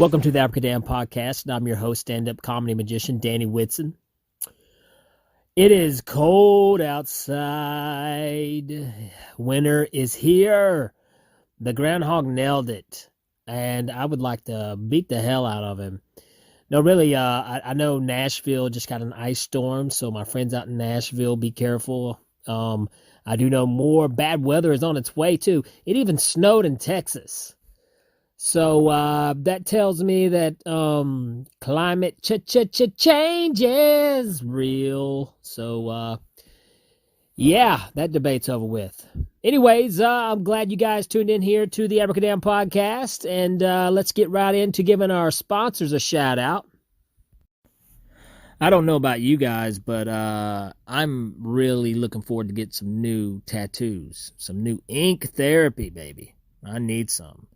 Welcome to the Abracadamn Podcast, and I'm your host, stand-up comedy magician, Danny Whitson. It is cold outside. Winter is here. The groundhog nailed it, and I would like to beat the hell out of him. No, really, I know Nashville just got an ice storm, so my friends out in Nashville, be careful. I do know more bad weather is on its way, too. It even snowed in Texas. So that tells me that climate change is real. So, yeah, that debate's over with. Anyways, I'm glad you guys tuned in here to the Abracadamn Podcast. And let's get right into giving our sponsors a shout out. I don't know about you guys, but I'm really looking forward to get some new tattoos. Some new ink therapy, baby. I need some.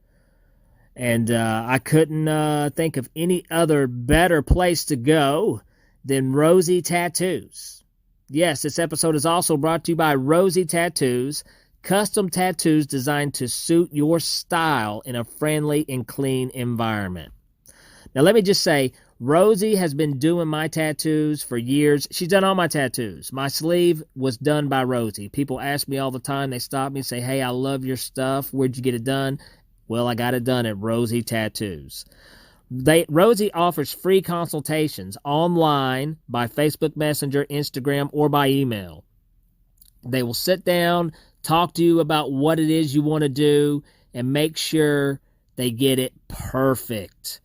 And I couldn't think of any other better place to go than Rosie Tattoos. Yes, this episode is also brought to you by Rosie Tattoos, custom tattoos designed to suit your style in a friendly and clean environment. Now, let me just say, Rosie has been doing my tattoos for years. She's done all my tattoos. My sleeve was done by Rosie. People ask me all the time. They stop me and say, hey, I love your stuff. Where'd you get it done? Well, I got it done at Rosie Tattoos. Rosie offers free consultations online by Facebook Messenger, Instagram, or by email. They will sit down, talk to you about what it is you want to do, and make sure they get it perfect.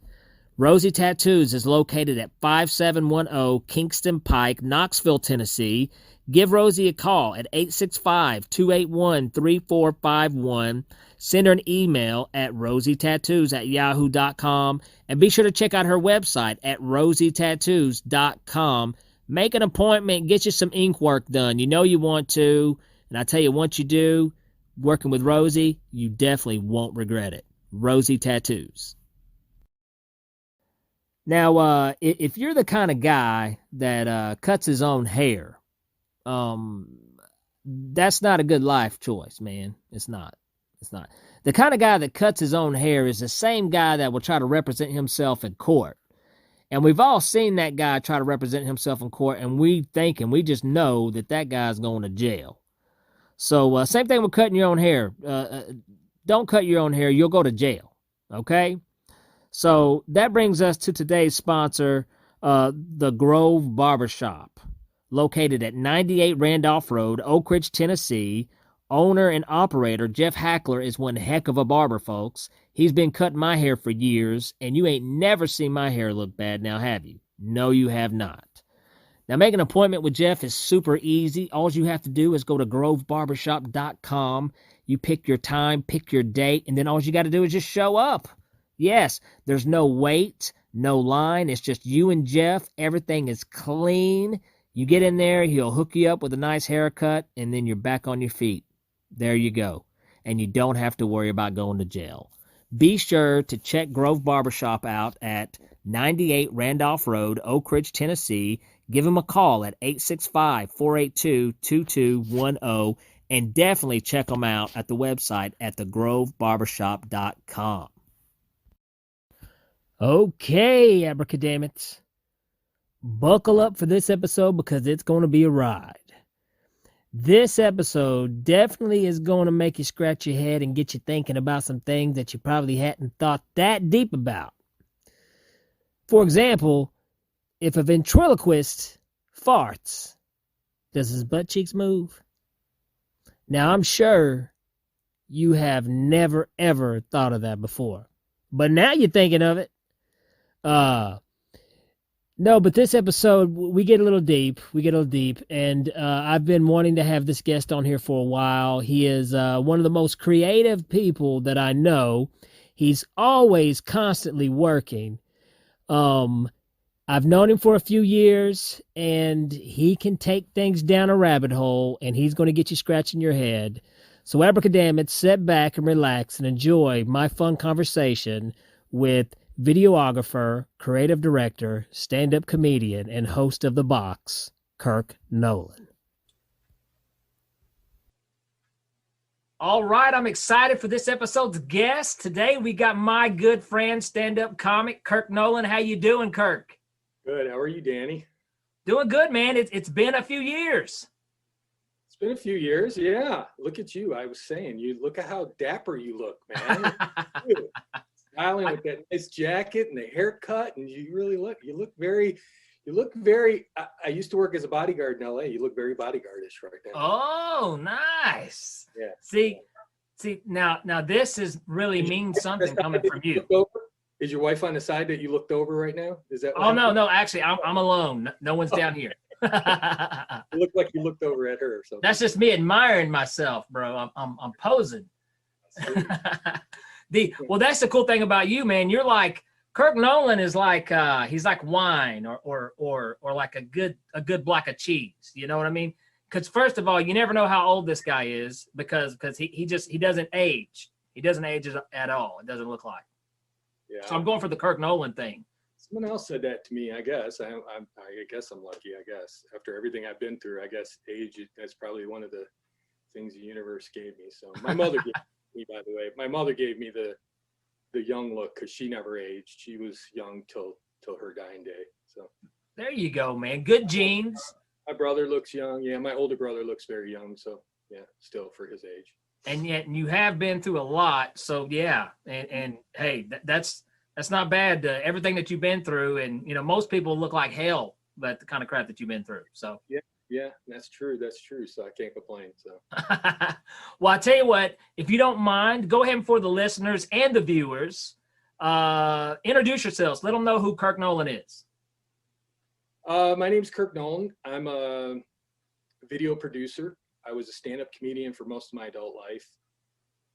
Rosie Tattoos is located at 5710 Kingston Pike, Knoxville, Tennessee. Give Rosie a call at 865-281-3451. Send her an email at rosietattoos@yahoo.com. And be sure to check out her website at rosietattoos.com. Make an appointment, get you some ink work done. You know you want to. And I tell you, once you do, working with Rosie, you definitely won't regret it. Rosie Tattoos. Now, if you're the kind of guy that cuts his own hair, that's not a good life choice, man. It's not. The kind of guy that cuts his own hair is the same guy that will try to represent himself in court. And we've all seen that guy try to represent himself in court, and we just know that guy's going to jail. So same thing with cutting your own hair. Don't cut your own hair. You'll go to jail. Okay? So that brings us to today's sponsor, the Grove Barbershop, located at 98 Randolph Road, Oak Ridge, Tennessee. Owner and operator Jeff Hackler is one heck of a barber, folks. He's been cutting my hair for years, and you ain't never seen my hair look bad now, have you? No, you have not. Now, make an appointment with Jeff is super easy. All you have to do is go to grovebarbershop.com. You pick your time, pick your date, and then all you got to do is just show up. Yes, there's no wait, no line. It's just you and Jeff. Everything is clean. You get in there, he'll hook you up with a nice haircut, and then you're back on your feet. There you go. And you don't have to worry about going to jail. Be sure to check Grove Barbershop out at 98 Randolph Road, Oak Ridge, Tennessee. Give them a call at 865-482-2210. And definitely check them out at the website at thegrovebarbershop.com. Okay, Abracadammits. Buckle up for this episode because it's going to be a ride. This episode definitely is going to make you scratch your head and get you thinking about some things that you probably hadn't thought that deep about. For example, if a ventriloquist farts, does his butt cheeks move? Now, I'm sure you have never, ever thought of that before. But now you're thinking of it. No, but this episode, we get a little deep, and I've been wanting to have this guest on here for a while. He is one of the most creative people that I know. He's always constantly working. I've known him for a few years, and he can take things down a rabbit hole, and he's going to get you scratching your head. So Abracadamn, sit back and relax and enjoy my fun conversation with videographer, creative director, stand-up comedian, and host of The Box, Kirk Noland. All right, I'm excited for this episode's guest. Today we got my good friend, stand-up comic, Kirk Noland. How you doing, Kirk? Good. How are you, Danny? Doing good, man. It's been a few years. It's been a few years. Yeah. Look at you. I was saying, look at how dapper you look, man. You. Smiling with that nice jacket and the haircut, and you look very. I used to work as a bodyguard in LA. You look very bodyguardish right now. Oh, nice. Yeah. See, now this is really means something coming from you. Is your wife on the side that you looked over right now? Is that? Oh, no. Actually, I'm alone. No one's down here. You look like you looked over at her or something. That's just me admiring myself, bro. I'm posing. Well, that's the cool thing about you, man. You're like Kirk Noland is like he's like wine or like a good block of cheese. You know what I mean? Because first of all, you never know how old this guy is because he doesn't age. He doesn't age at all. It doesn't look like. Yeah. So I'm going for the Kirk Noland thing. Someone else said that to me. I guess I guess I'm lucky. I guess after everything I've been through, I guess age is probably one of the things the universe gave me. So my mother gave me, by the way, my mother gave me the young look because she never aged. She was young till her dying day. So there you go, man. Good genes. My brother looks young. Yeah, my older brother looks very young. So yeah, still for his age. And yet you have been through a lot. So yeah, and hey, that's not bad. Everything that you've been through, and most people look like hell, but the kind of crap that you've been through. So yeah, that's true. So I can't complain. So well, I tell you what, if you don't mind, go ahead and for the listeners and the viewers, introduce yourselves. Let them know who Kirk Noland is. My name's Kirk Noland. I'm a video producer. I was a stand-up comedian for most of my adult life.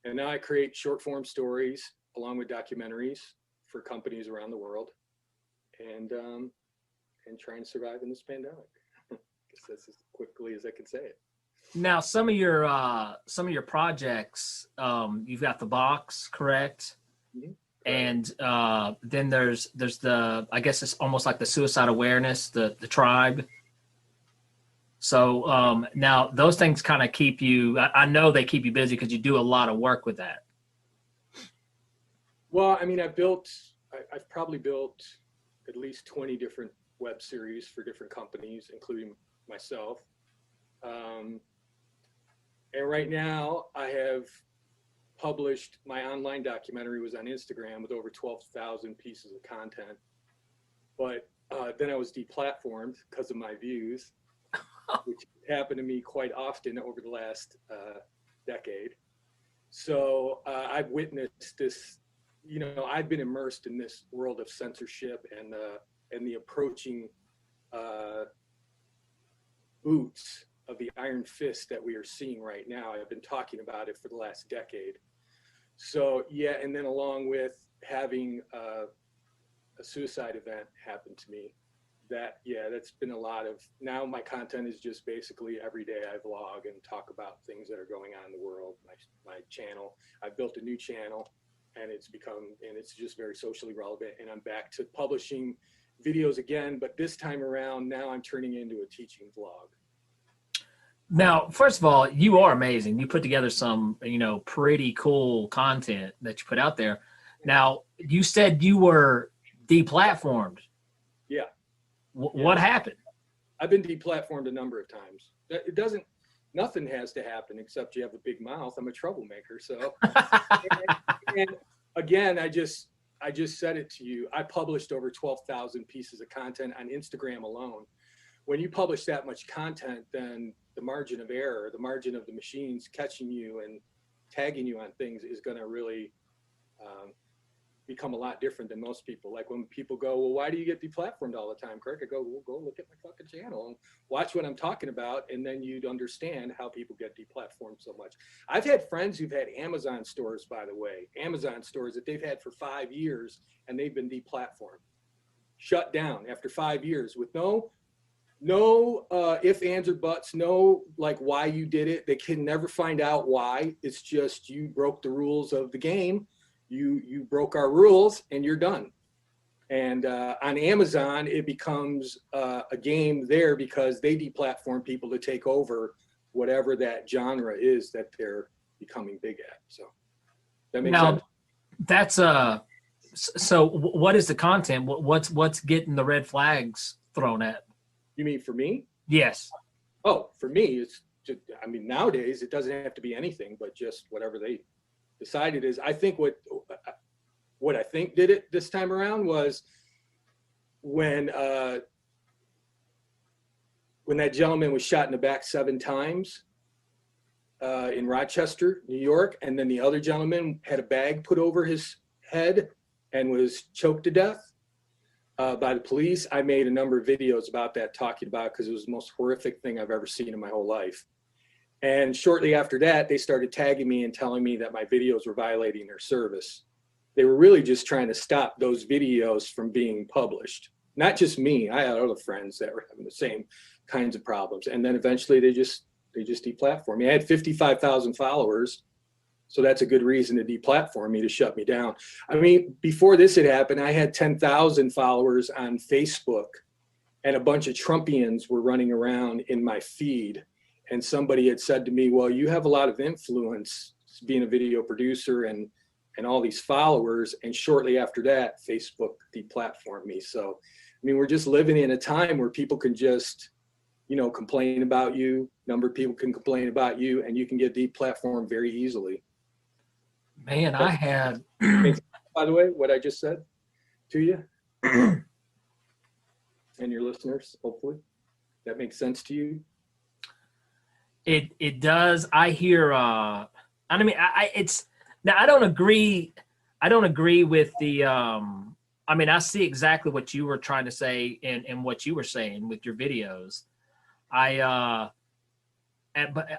And now I create short form stories along with documentaries for companies around the world and trying to survive in this pandemic. I guess that's as quickly as I can say it. Now, some of your projects, you've got the box, correct? Mm-hmm. And then there's the, I guess it's almost like the suicide awareness, the tribe. So now those things kind of keep you, I know they keep you busy because you do a lot of work with that. Well, I mean, I've probably built at least 20 different web series for different companies, including myself. And right now I have published, my online documentary was on Instagram with over 12,000 pieces of content. But then I was deplatformed because of my views, which happened to me quite often over the last decade. So I've witnessed this, I've been immersed in this world of censorship and the approaching boots of the iron fist that we are seeing right now. I've been talking about it for the last decade. So yeah, and then along with having a suicide event happen to me, that's been a lot of, now my content is just basically every day I vlog and talk about things that are going on in the world. My channel, I built a new channel and it's just very socially relevant, and I'm back to publishing videos again, but this time around, now I'm turning into a teaching vlog. Now, first of all, you are amazing. You put together some, pretty cool content that you put out there. Now, you said you were deplatformed. Yeah. What happened? I've been deplatformed a number of times. Nothing has to happen except you have a big mouth. I'm a troublemaker. So, and again, I just said it to you. I published over 12,000 pieces of content on Instagram alone. When you publish that much content, then the margin of error, the margin of the machines catching you and tagging you on things is going to really become a lot different than most people. Like when people go, well, why do you get deplatformed all the time, Kirk? I go, well, go look at my fucking channel and watch what I'm talking about, and then you'd understand how people get deplatformed so much. I've had friends who've had Amazon stores, by the way, Amazon stores that they've had for 5 years, and they've been deplatformed, shut down after 5 years with no ifs, ands, or buts, no like why you did it. They can never find out why. It's just you broke the rules of the game. You broke our rules and you're done. And on Amazon, it becomes a game there because they deplatform people to take over whatever that genre is that they're becoming big at. So that makes Now, sense. that's so what is the content? What's getting the red flags thrown at? You mean for me? Yes. Oh, for me, it's just, I mean, nowadays it doesn't have to be anything, but just whatever they decided is. I think what I think did it this time around was when that gentleman was shot in the back 7 times in Rochester, New York, and then the other gentleman had a bag put over his head and was choked to death by the police. I made a number of videos about that, talking about, because it was the most horrific thing I've ever seen in my whole life. And shortly after that, they started tagging me and telling me that my videos were violating their service. They were really just trying to stop those videos from being published. Not just me, I had other friends that were having the same kinds of problems. And then eventually they just deplatformed me. I had 55,000 followers. So that's a good reason to deplatform me, to shut me down. I mean, before this had happened, I had 10,000 followers on Facebook, and a bunch of Trumpians were running around in my feed. And somebody had said to me, well, you have a lot of influence being a video producer and all these followers. And shortly after that, Facebook deplatformed me. So, I mean, we're just living in a time where people can just, complain about you. A number of people can complain about you, and you can get deplatformed very easily. Man, I had. By the way, what I just said to you and your listeners, hopefully that makes sense to you. It does. I hear. I mean, it's now. I don't agree. I don't agree with the. I mean, I see exactly what you were trying to say and what you were saying with your videos. But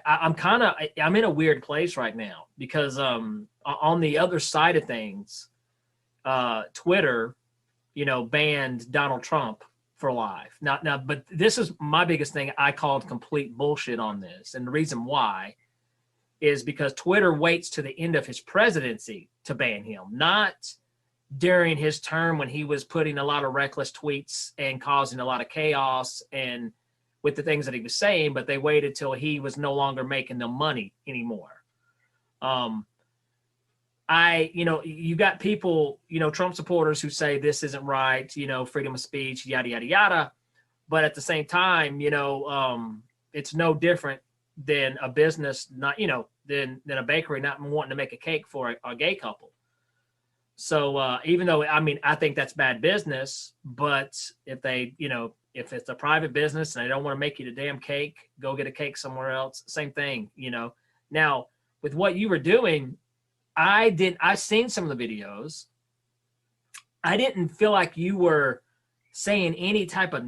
I'm in a weird place right now because on the other side of things, Twitter, banned Donald Trump for life. Now, but this is my biggest thing. I called complete bullshit on this, and the reason why is because Twitter waits to the end of his presidency to ban him, not during his term when he was putting a lot of reckless tweets and causing a lot of chaos and with the things that he was saying, but they waited till he was no longer making them money anymore. You got people, Trump supporters who say this isn't right, freedom of speech, yada, yada, yada. But at the same time, it's no different than a business, not, than a bakery not wanting to make a cake for a gay couple. So even though, I think that's bad business, but if they, if it's a private business and they don't want to make you the damn cake, go get a cake somewhere else. Same thing, Now, with what you were doing, I seen some of the videos. I didn't feel like you were saying any type of,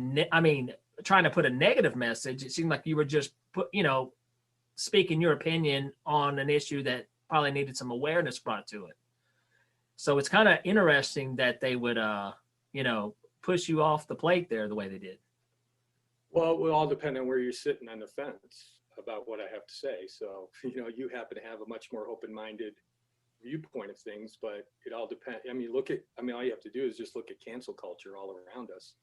trying to put a negative message. It seemed like you were just speaking your opinion on an issue that probably needed some awareness brought to it. So it's kind of interesting that they would, push you off the plate there the way they did. Well, it will all depend on where you're sitting on the fence about what I have to say. So, you happen to have a much more open-minded viewpoint of things, but it all depends. All you have to do is just look at cancel culture all around us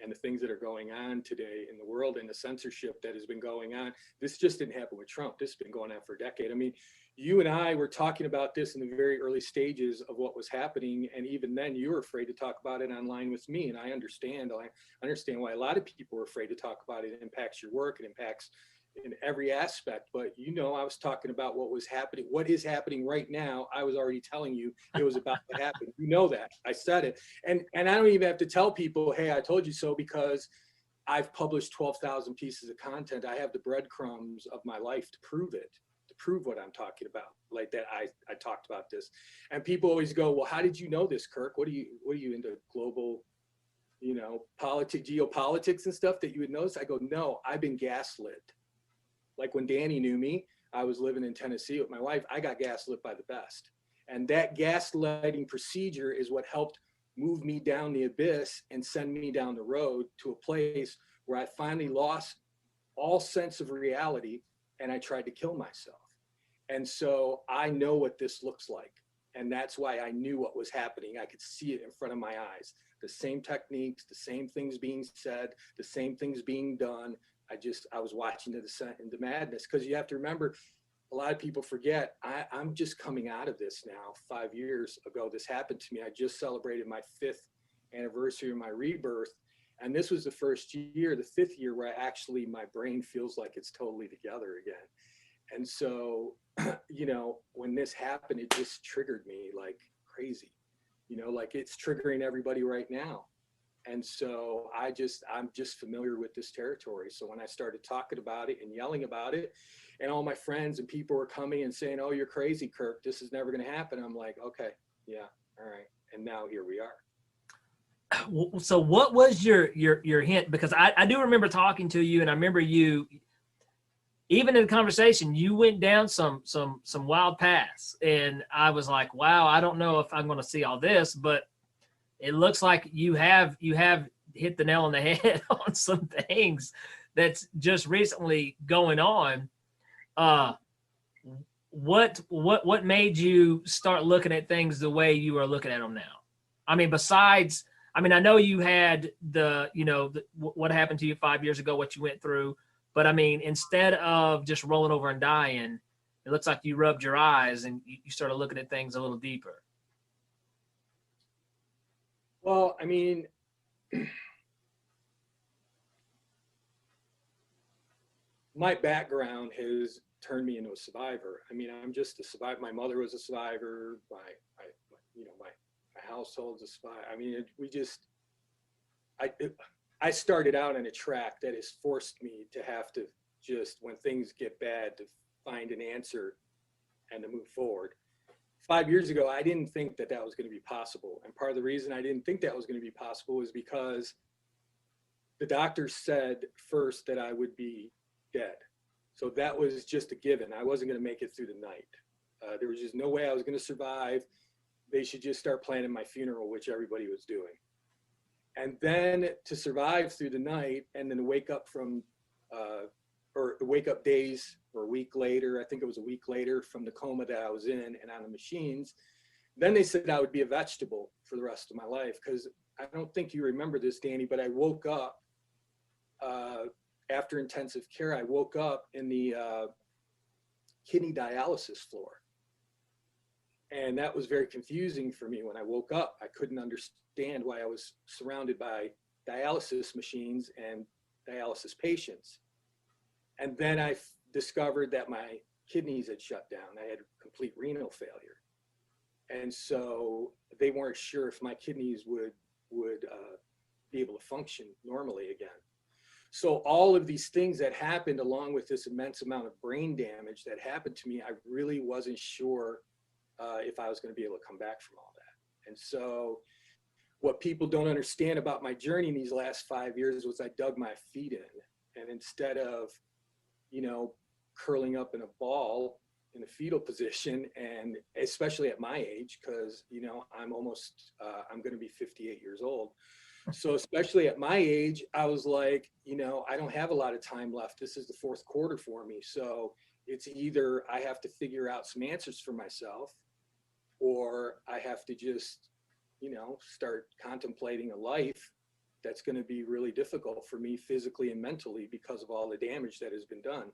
and the things that are going on today in the world and the censorship that has been going on. This just didn't happen with Trump. This has been going on for a decade. You and I were talking about this in the very early stages of what was happening. And even then you were afraid to talk about it online with me. And I understand why a lot of people were afraid to talk about it. It impacts your work. It impacts in every aspect. But, I was talking about what was happening, what is happening right now. I was already telling you it was about to happen. That I said it. And I don't even have to tell people, hey, I told you so, because I've published 12,000 pieces of content. I have the breadcrumbs of my life to prove it. Prove what I'm talking about, like that. I talked about this, and people always go, well, how did you know this, Kirk? What are you into global, geopolitics and stuff that you would notice? I go, no, I've been gaslit. Like when Danny knew me, I was living in Tennessee with my wife. I got gaslit by the best. And that gaslighting procedure is what helped move me down the abyss and send me down the road to a place where I finally lost all sense of reality and I tried to kill myself. And so I know what this looks like. And that's why I knew what was happening. I could see it in front of my eyes. The same techniques, the same things being said, the same things being done. I was watching the descent into madness, because you have to remember, a lot of people forget, I'm just coming out of this now. 5 years ago, this happened to me. I just celebrated my 5th anniversary of my rebirth. And this was the first year, the 5th year, where my brain feels like it's totally together again. And so, you know, when this happened, it just triggered me like crazy, you know, like it's triggering everybody right now. And so I'm just familiar with this territory. So when I started talking about it and yelling about it, and all my friends and people were coming and saying, "Oh, you're crazy, Kirk. This is never going to happen." I'm like, okay, yeah, all right. And now here we are. So what was your hint? Because I do remember talking to you, and I remember you, even in the conversation, you went down some wild paths, and I was like, wow, I don't know if I'm going to see all this, but it looks like you have hit the nail on the head on some things that's just recently going on. What made you start looking at things the way you are looking at them now? I mean, besides, I mean, I know you had what happened to you 5 years ago, what you went through, but I mean, instead of just rolling over and dying, it looks like you rubbed your eyes and you started looking at things a little deeper. Well, I mean, my background has turned me into a survivor. I mean, I'm just a survivor. My mother was a survivor. My household's a survivor. I mean, I started out on a track that has forced me to have to just, when things get bad, to find an answer and to move forward. 5 years ago, I didn't think that was going to be possible. And part of the reason I didn't think that was going to be possible was because the doctor said first that I would be dead. So that was just a given. I wasn't going to make it through the night. There was just no way I was going to survive. They should just start planning my funeral, which everybody was doing. And then to survive through the night and then to wake up days or a week later, I think it was a week later, from the coma that I was in and on the machines. Then they said I would be a vegetable for the rest of my life, because I don't think you remember this, Danny, but I woke up after intensive care. I woke up in the kidney dialysis floor. And that was very confusing for me when I woke up. I couldn't understand why I was surrounded by dialysis machines and dialysis patients. And then I discovered that my kidneys had shut down. I had complete renal failure. And so they weren't sure if my kidneys would be able to function normally again. So all of these things that happened, along with this immense amount of brain damage that happened to me, I really wasn't sure if I was going to be able to come back from all that. And so what people don't understand about my journey in these last 5 years was I dug my feet in. And instead of, you know, curling up in a ball in a fetal position, and especially at my age, because, you know, I'm going to be 58 years old. So especially at my age, I was like, you know, I don't have a lot of time left. This is the fourth quarter for me. So it's either I have to figure out some answers for myself, or I have to just, you know, start contemplating a life that's going to be really difficult for me physically and mentally because of all the damage that has been done.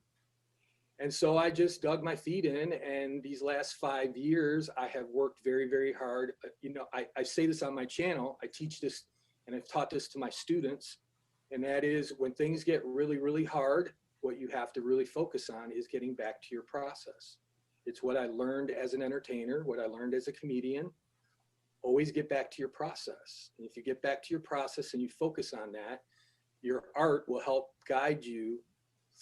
And so I just dug my feet in, and these last 5 years, I have worked very, very hard. You know, I say this on my channel, I teach this, and I've taught this to my students, and that is, when things get really, really hard, what you have to really focus on is getting back to your process. It's what I learned as an entertainer, what I learned as a comedian. Always get back to your process. And if you get back to your process and you focus on that, your art will help guide you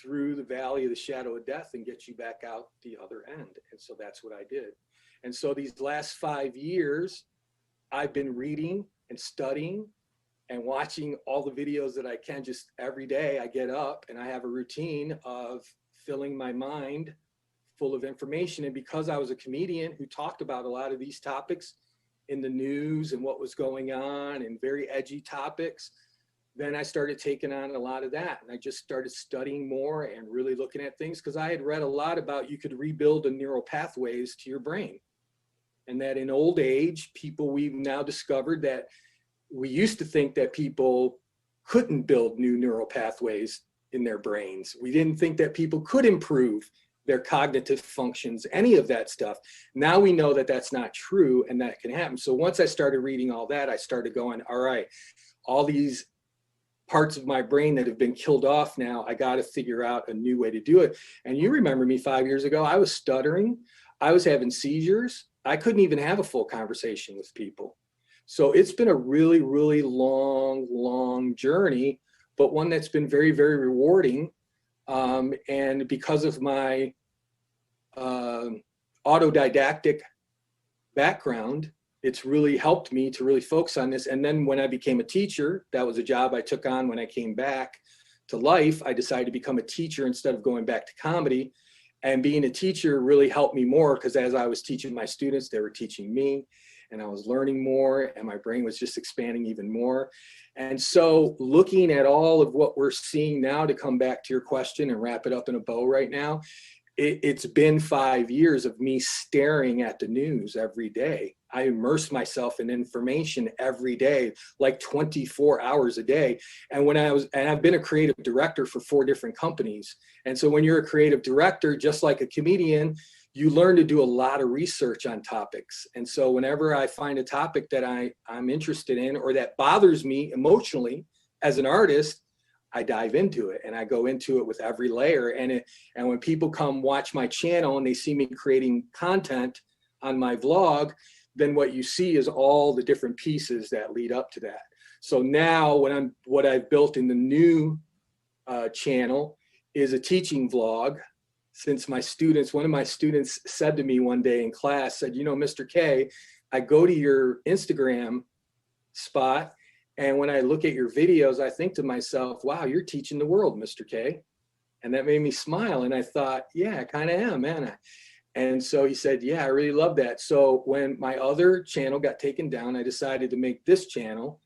through the valley of the shadow of death and get you back out the other end. And so that's what I did. And so these last 5 years, I've been reading and studying and watching all the videos that I can. Just every day I get up and I have a routine of filling my mind full of information. And because I was a comedian who talked about a lot of these topics in the news and what was going on and very edgy topics, then I started taking on a lot of that. And I just started studying more and really looking at things, because I had read a lot about you could rebuild the neural pathways to your brain. And that in old age, we've now discovered that we used to think that people couldn't build new neural pathways in their brains. We didn't think that people could improve their cognitive functions, any of that stuff. Now we know that that's not true and that can happen. So once I started reading all that, I started going, all right, all these parts of my brain that have been killed off now, I got to figure out a new way to do it. And you remember me 5 years ago, I was stuttering. I was having seizures. I couldn't even have a full conversation with people. So it's been a really, really long journey, but one that's been very, very rewarding. And because of my autodidactic background, it's really helped me to really focus on this. And then when I became a teacher, that was a job I took on when I came back to life. I decided to become a teacher instead of going back to comedy. And being a teacher really helped me more, because as I was teaching my students, they were teaching me, and I was learning more, and my brain was just expanding even more. And so looking at all of what we're seeing now, to come back to your question and wrap it up in a bow right now, it's been 5 years of me staring at the news every day. I immerse myself in information every day, like 24 hours a day. And I've been a creative director for 4 different companies. And so when you're a creative director, just like a comedian, you learn to do a lot of research on topics. And so whenever I find a topic that I'm interested in, or that bothers me emotionally as an artist, I dive into it, and I go into it with every layer. And when people come watch my channel and they see me creating content on my vlog, then what you see is all the different pieces that lead up to that. So now what I've built in the new channel is a teaching vlog. Since one of my students said to me one day in class, said, Mr. K, I go to your Instagram spot, and when I look at your videos, I think to myself, wow, you're teaching the world, Mr. K. And that made me smile. And I thought, yeah, I kind of am, man. And so he said, yeah, I really love that. So when my other channel got taken down, I decided to make this channel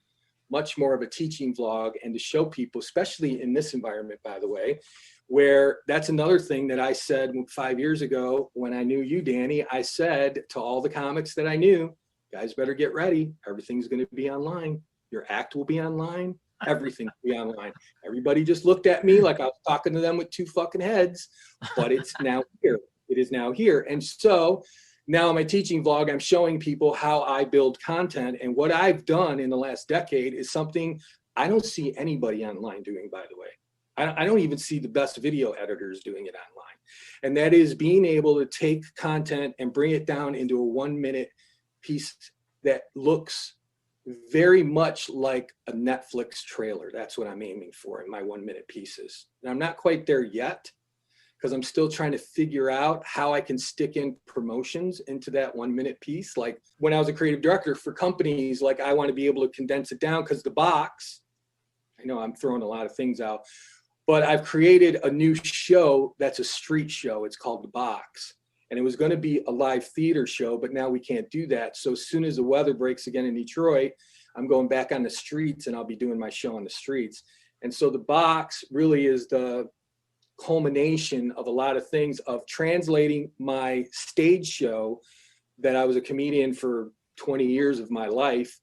much more of a teaching vlog, and to show people, especially in this environment, by the way, where that's another thing that I said 5 years ago when I knew you, Danny. I said to all the comics that I knew, guys better get ready. Everything's going to be online. Your act will be online. Everything will be online. Everybody just looked at me like I was talking to them with 2 fucking heads, but it's now here. It is now here. And so now in my teaching vlog, I'm showing people how I build content. And what I've done in the last decade is something I don't see anybody online doing, by the way. I don't even see the best video editors doing it online. And that is being able to take content and bring it down into a 1-minute piece that looks very much like a Netflix trailer. That's what I'm aiming for in my 1-minute pieces. And I'm not quite there yet, because I'm still trying to figure out how I can stick in promotions into that 1-minute piece. Like when I was a creative director for companies, like I want to be able to condense it down, because the box, I know I'm throwing a lot of things out, but I've created a new show that's a street show. It's called The Box. And it was going to be a live theater show, but now we can't do that. So as soon as the weather breaks again in Detroit, I'm going back on the streets, and I'll be doing my show on the streets. And so The Box really is the culmination of a lot of things, of translating my stage show that I was a comedian for 20 years of my life,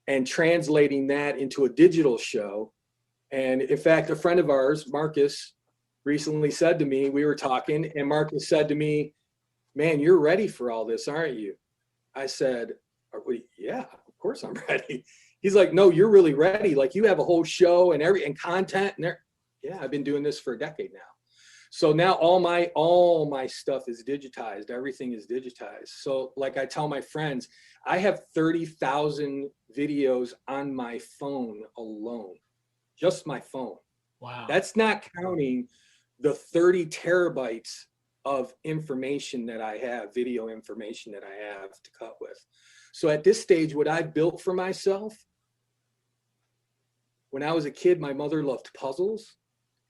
and translating that into a digital show. And in fact, a friend of ours, Marcus, recently said to me, we were talking, and Marcus said to me, man, you're ready for all this, aren't you? I said, yeah, of course I'm ready. He's like, no, you're really ready. Like, you have a whole show and content. And yeah, I've been doing this for a decade now. So now all my stuff is digitized. Everything is digitized. So like I tell my friends, I have 30,000 videos on my phone alone, just my phone. Wow. That's not counting the 30 terabytes of information that I have, video information that I have to cut with. So at this stage, what I've built for myself, when I was a kid, my mother loved puzzles,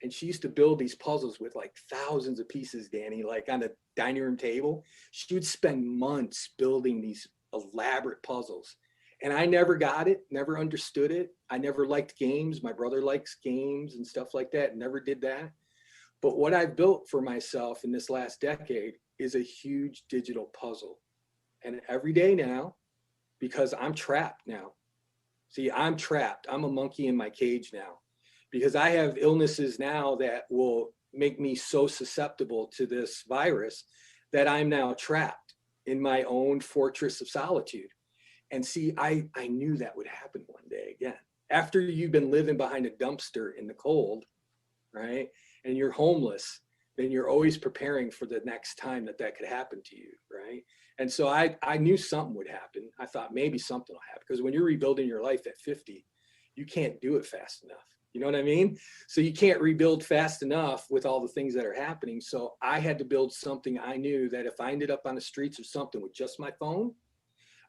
and she used to build these puzzles with like thousands of pieces, Danny, like on the dining room table. She would spend months building these elaborate puzzles. And I never got it, never understood it. I never liked games. My brother likes games and stuff like that, never did that. But what I've built for myself in this last decade is a huge digital puzzle. And every day now, because I'm trapped now. See, I'm trapped. I'm a monkey in my cage now, because I have illnesses now that will make me so susceptible to this virus that I'm now trapped in my own fortress of solitude. And see, I knew that would happen one day again. After you've been living behind a dumpster in the cold, right? And you're homeless, then you're always preparing for the next time that could happen to you, right? And so I knew something would happen. I thought maybe something will happen, because when you're rebuilding your life at 50, you can't do it fast enough. You know what I mean? So you can't rebuild fast enough with all the things that are happening. So I had to build something. I knew that if I ended up on the streets or something with just my phone,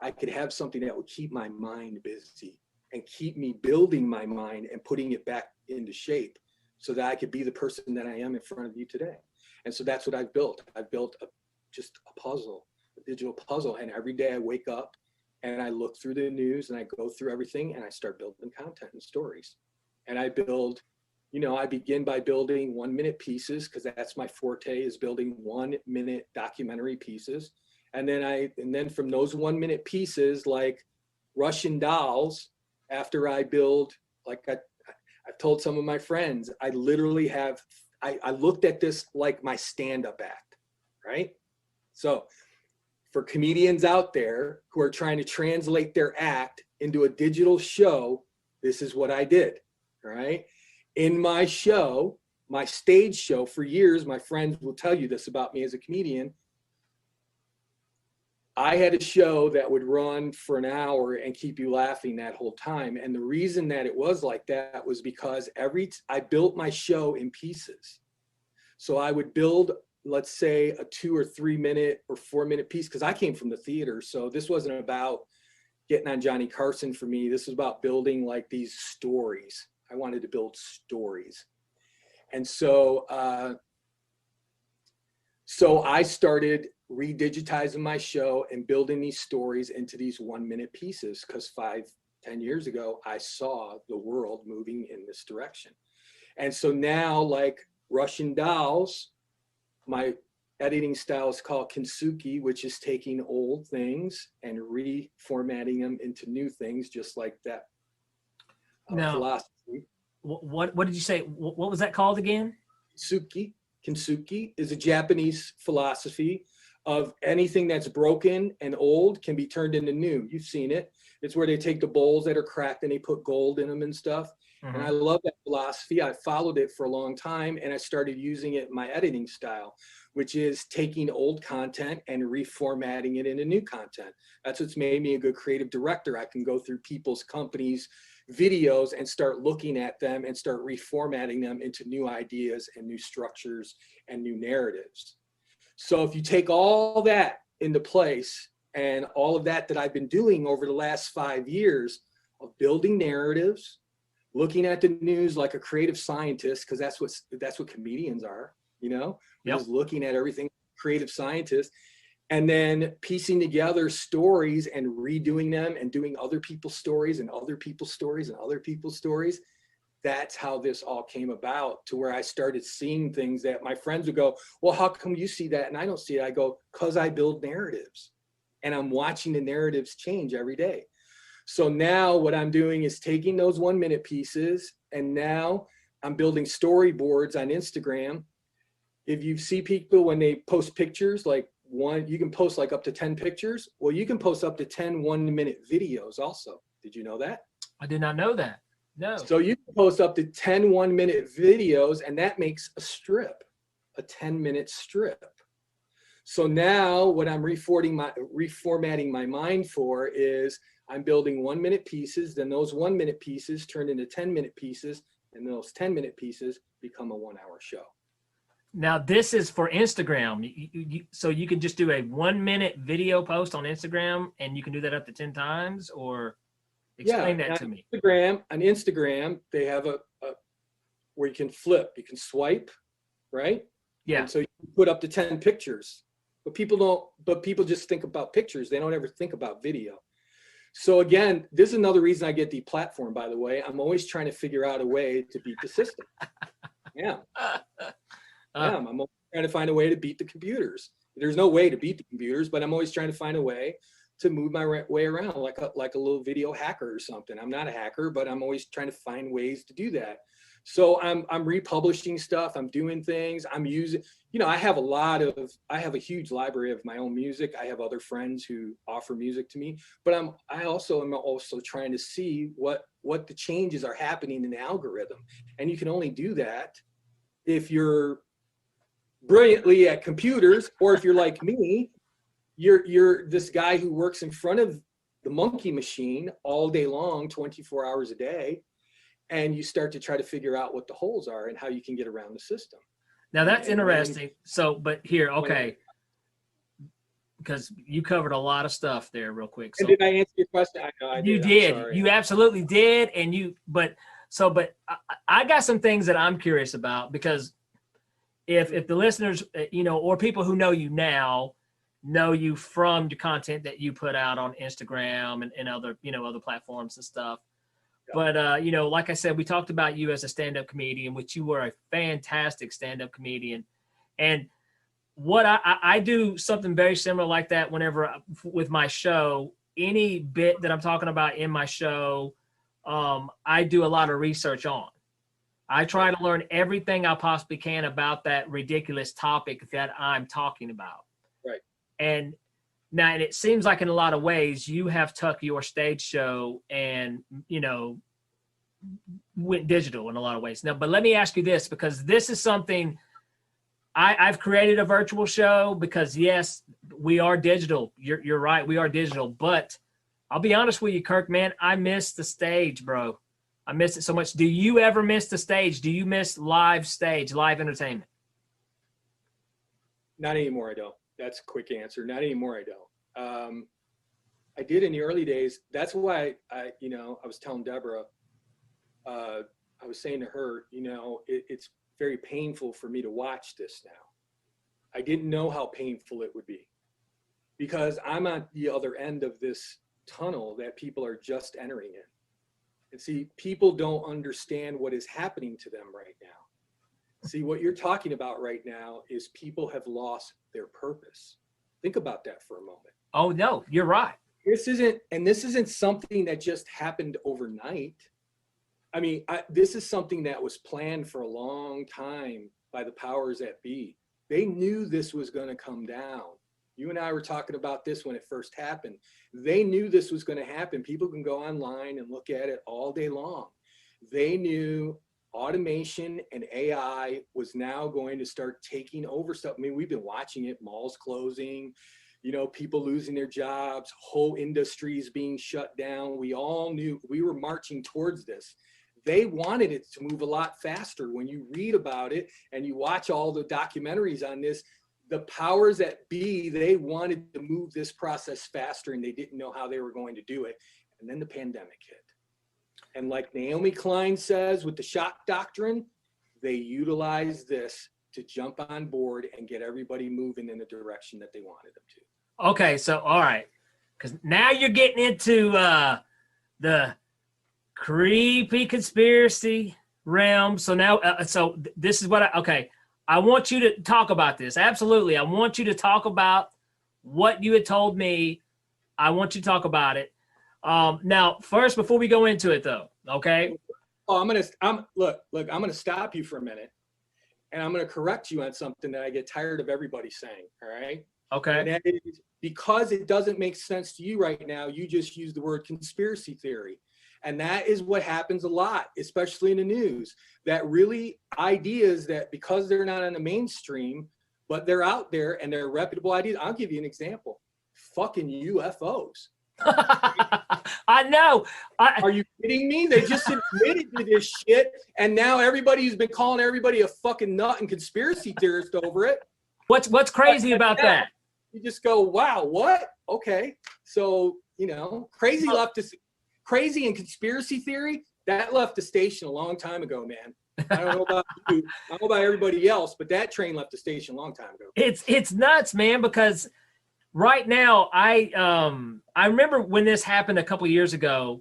I could have something that would keep my mind busy and keep me building my mind and putting it back into shape so that I could be the person that I am in front of you today. And so that's what I've built. I've built just a puzzle, a digital puzzle. And every day I wake up and I look through the news and I go through everything and I start building content and stories. And I build, I begin by building 1 minute pieces, because that's my forte, is building 1 minute documentary pieces. And then from those 1 minute pieces, like Russian dolls, after I build, like I've told some of my friends, I literally I looked at this like my stand-up act, right? So for comedians out there who are trying to translate their act into a digital show, this is what I did, right? In my show, my stage show, for years, my friends will tell you this about me as a comedian, I had a show that would run for an hour and keep you laughing that whole time. And the reason that it was like that was because I built my show in pieces. So I would build, let's say, a 2 or 3 minute or 4 minute piece, because I came from the theater. So this wasn't about getting on Johnny Carson for me. This was about building like these stories. I wanted to build stories. And so I started redigitizing my show and building these stories into these 1 minute pieces, because 5-10 years ago, I saw the world moving in this direction. And so now, like Russian dolls, my editing style is called kintsugi, which is taking old things and reformatting them into new things, just like that philosophy. What did you say? What was that called again? Kintsugi is a Japanese philosophy of anything that's broken and old can be turned into new. You've seen it. It's where they take the bowls that are cracked and they put gold in them and stuff. Mm-hmm. And I love that philosophy. I followed it for a long time, and I started using it in my editing style, which is taking old content and reformatting it into new content. That's what's made me a good creative director. I can go through people's companies' videos and start looking at them and start reformatting them into new ideas and new structures and new narratives. So if you take all that into place, and all of that I've been doing over the last 5 years of building narratives, looking at the news like a creative scientist, because that's what comedians are, Yep. Just looking at everything, creative scientists, and then piecing together stories and redoing them and doing other people's stories and other people's stories and other people's stories. That's how this all came about, to where I started seeing things that my friends would go, well, how come you see that and I don't see it? I go, because I build narratives, and I'm watching the narratives change every day. So now what I'm doing is taking those 1 minute pieces, and now I'm building storyboards on Instagram. If you see people when they post pictures, like you can post like up to 10 pictures. Well, you can post up to 10 1 minute videos also. Did you know that? I did not know that. No. So you can post up to 10 1 minute videos, and that makes a strip, a 10-minute strip. So now what I'm reformatting my mind for is I'm building 1 minute pieces, then those 1 minute pieces turn into 10-minute pieces, and those 10-minute pieces become a 1 hour show. Now this is for Instagram. So you can just do a 1 minute video post on Instagram, and you can do that up to 10 times, or explain that to me. On Instagram, they have a where you can flip, you can swipe, right? Yeah. And so you can put up to 10 pictures, but people just think about pictures. They don't ever think about video. So again, this is another reason I get deplatformed, by the way. I'm always trying to figure out a way to beat the system. Yeah. I'm always trying to find a way to beat the computers. There's no way to beat the computers, but I'm always trying to find a way to move my way around like a little video hacker or something. I'm not a hacker, but I'm always trying to find ways to do that, So I'm republishing stuff. I'm doing things. I'm using, I have a huge library of my own music. I have other friends who offer music to me, but I also am trying to see what the changes are happening in the algorithm. And you can only do that if you're brilliantly at computers, or if you're like me, you're this guy who works in front of the monkey machine all day long, 24 hours a day. And you start to try to figure out what the holes are and how you can get around the system. Now that's interesting. So, but here, okay, because you covered a lot of stuff there real quick. So and did I answer your question? I know I did. You did. You absolutely did. And but I got some things that I'm curious about, because if the listeners, or people who know you now, know you from the content that you put out on Instagram and other, other platforms and stuff. But, like I said, we talked about you as a stand-up comedian, which you were a fantastic stand-up comedian. And what I do something very similar like that whenever with my show. Any bit that I'm talking about in my show, I do a lot of research on. I try to learn everything I possibly can about that ridiculous topic that I'm talking about. Right. And it seems like in a lot of ways you have took your stage show and, went digital in a lot of ways. Now, but let me ask you this, because this is something I've created a virtual show because, yes, we are digital. You're right. We are digital. But I'll be honest with you, Kirk, man, I miss the stage, bro. I miss it so much. Do you ever miss the stage? Do you miss live stage, live entertainment? Not anymore, I don't. That's a quick answer. Not anymore, I don't. I did in the early days. That's why I was telling Deborah, I was saying to her, it's very painful for me to watch this now. I didn't know how painful it would be, because I'm at the other end of this tunnel that people are just entering in. And see, people don't understand what is happening to them right now. See, what you're talking about right now is people have lost their purpose. Think about that for a moment. Oh, no, you're right. This isn't something that just happened overnight. I mean, this is something that was planned for a long time by the powers that be. They knew this was going to come down. You and I were talking about this when it first happened. They knew this was going to happen. People can go online and look at it all day long. They knew automation and AI was now going to start taking over stuff. I mean, we've been watching it, malls closing, people losing their jobs, whole industries being shut down. We all knew we were marching towards this. They wanted it to move a lot faster. When you read about it and you watch all the documentaries on this, the powers that be, they wanted to move this process faster, and they didn't know how they were going to do it. And then the pandemic hit. And like Naomi Klein says with the shock doctrine, they utilized this to jump on board and get everybody moving in the direction that they wanted them to. Okay, so all right, because now you're getting into the creepy conspiracy realm. So now, this is what I want you to talk about this. Absolutely, I want you to talk about what you had told me. I want you to talk about it. Now, first, before we go into it, though, okay? Oh, I'm gonna stop you for a minute, and I'm gonna correct you on something that I get tired of everybody saying. All right? Okay. And that is because it doesn't make sense to you right now. You just use the word conspiracy theory, and that is what happens a lot, especially in the news. That really ideas that because they're not on the mainstream, but they're out there and they're reputable ideas. I'll give you an example. Fucking UFOs. I know. Are you kidding me? They just admitted to this shit, and now everybody who's been calling everybody a fucking nut and conspiracy theorist over it. What's crazy about that? You just go, wow, what? Okay, so crazy and conspiracy theory that left the station a long time ago, man. I don't know about you. I don't know about everybody else, but that train left the station a long time ago. It's nuts, man, because right now I remember when this happened a couple of years ago.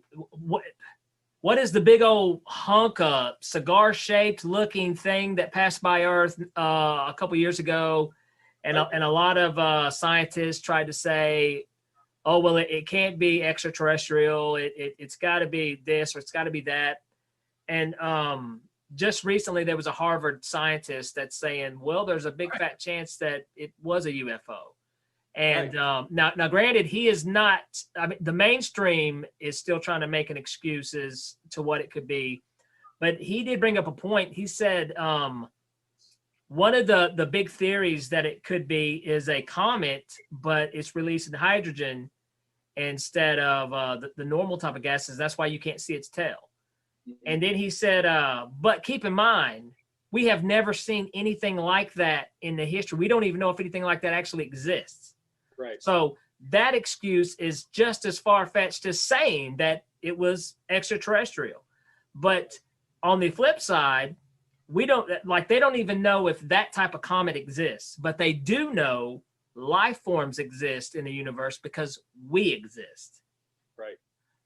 What is the big old hunk of cigar-shaped looking thing that passed by Earth a couple of years ago? And a lot of scientists tried to say, oh, well, it can't be extraterrestrial. It's got to be this or it's got to be that. And just recently there was a Harvard scientist that's saying, well, there's a big fat chance that it was a UFO. And now, granted, he is not. I mean, the mainstream is still trying to make an excuses to what it could be, but he did bring up a point. He said one of the big theories that it could be is a comet, but it's releasing hydrogen instead of the normal type of gases. That's why you can't see its tail. And then he said, but keep in mind, we have never seen anything like that in the history. We don't even know if anything like that actually exists. Right. So that excuse is just as far-fetched as saying that it was extraterrestrial. But on the flip side, they don't even know if that type of comet exists, but they do know life forms exist in the universe because we exist. Right.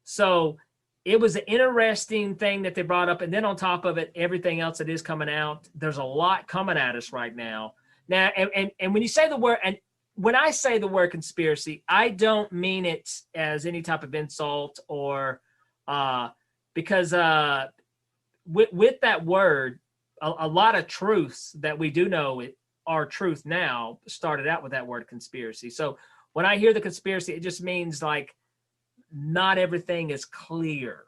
So it was an interesting thing that they brought up. And then on top of it, everything else that is coming out, there's a lot coming at us right now. Now, and when you say the word, and when I say the word conspiracy, I don't mean it as any type of insult or because with that word, a lot of truths that we do know are truth now started out with that word conspiracy. So when I hear the conspiracy, it just means like not everything is clear.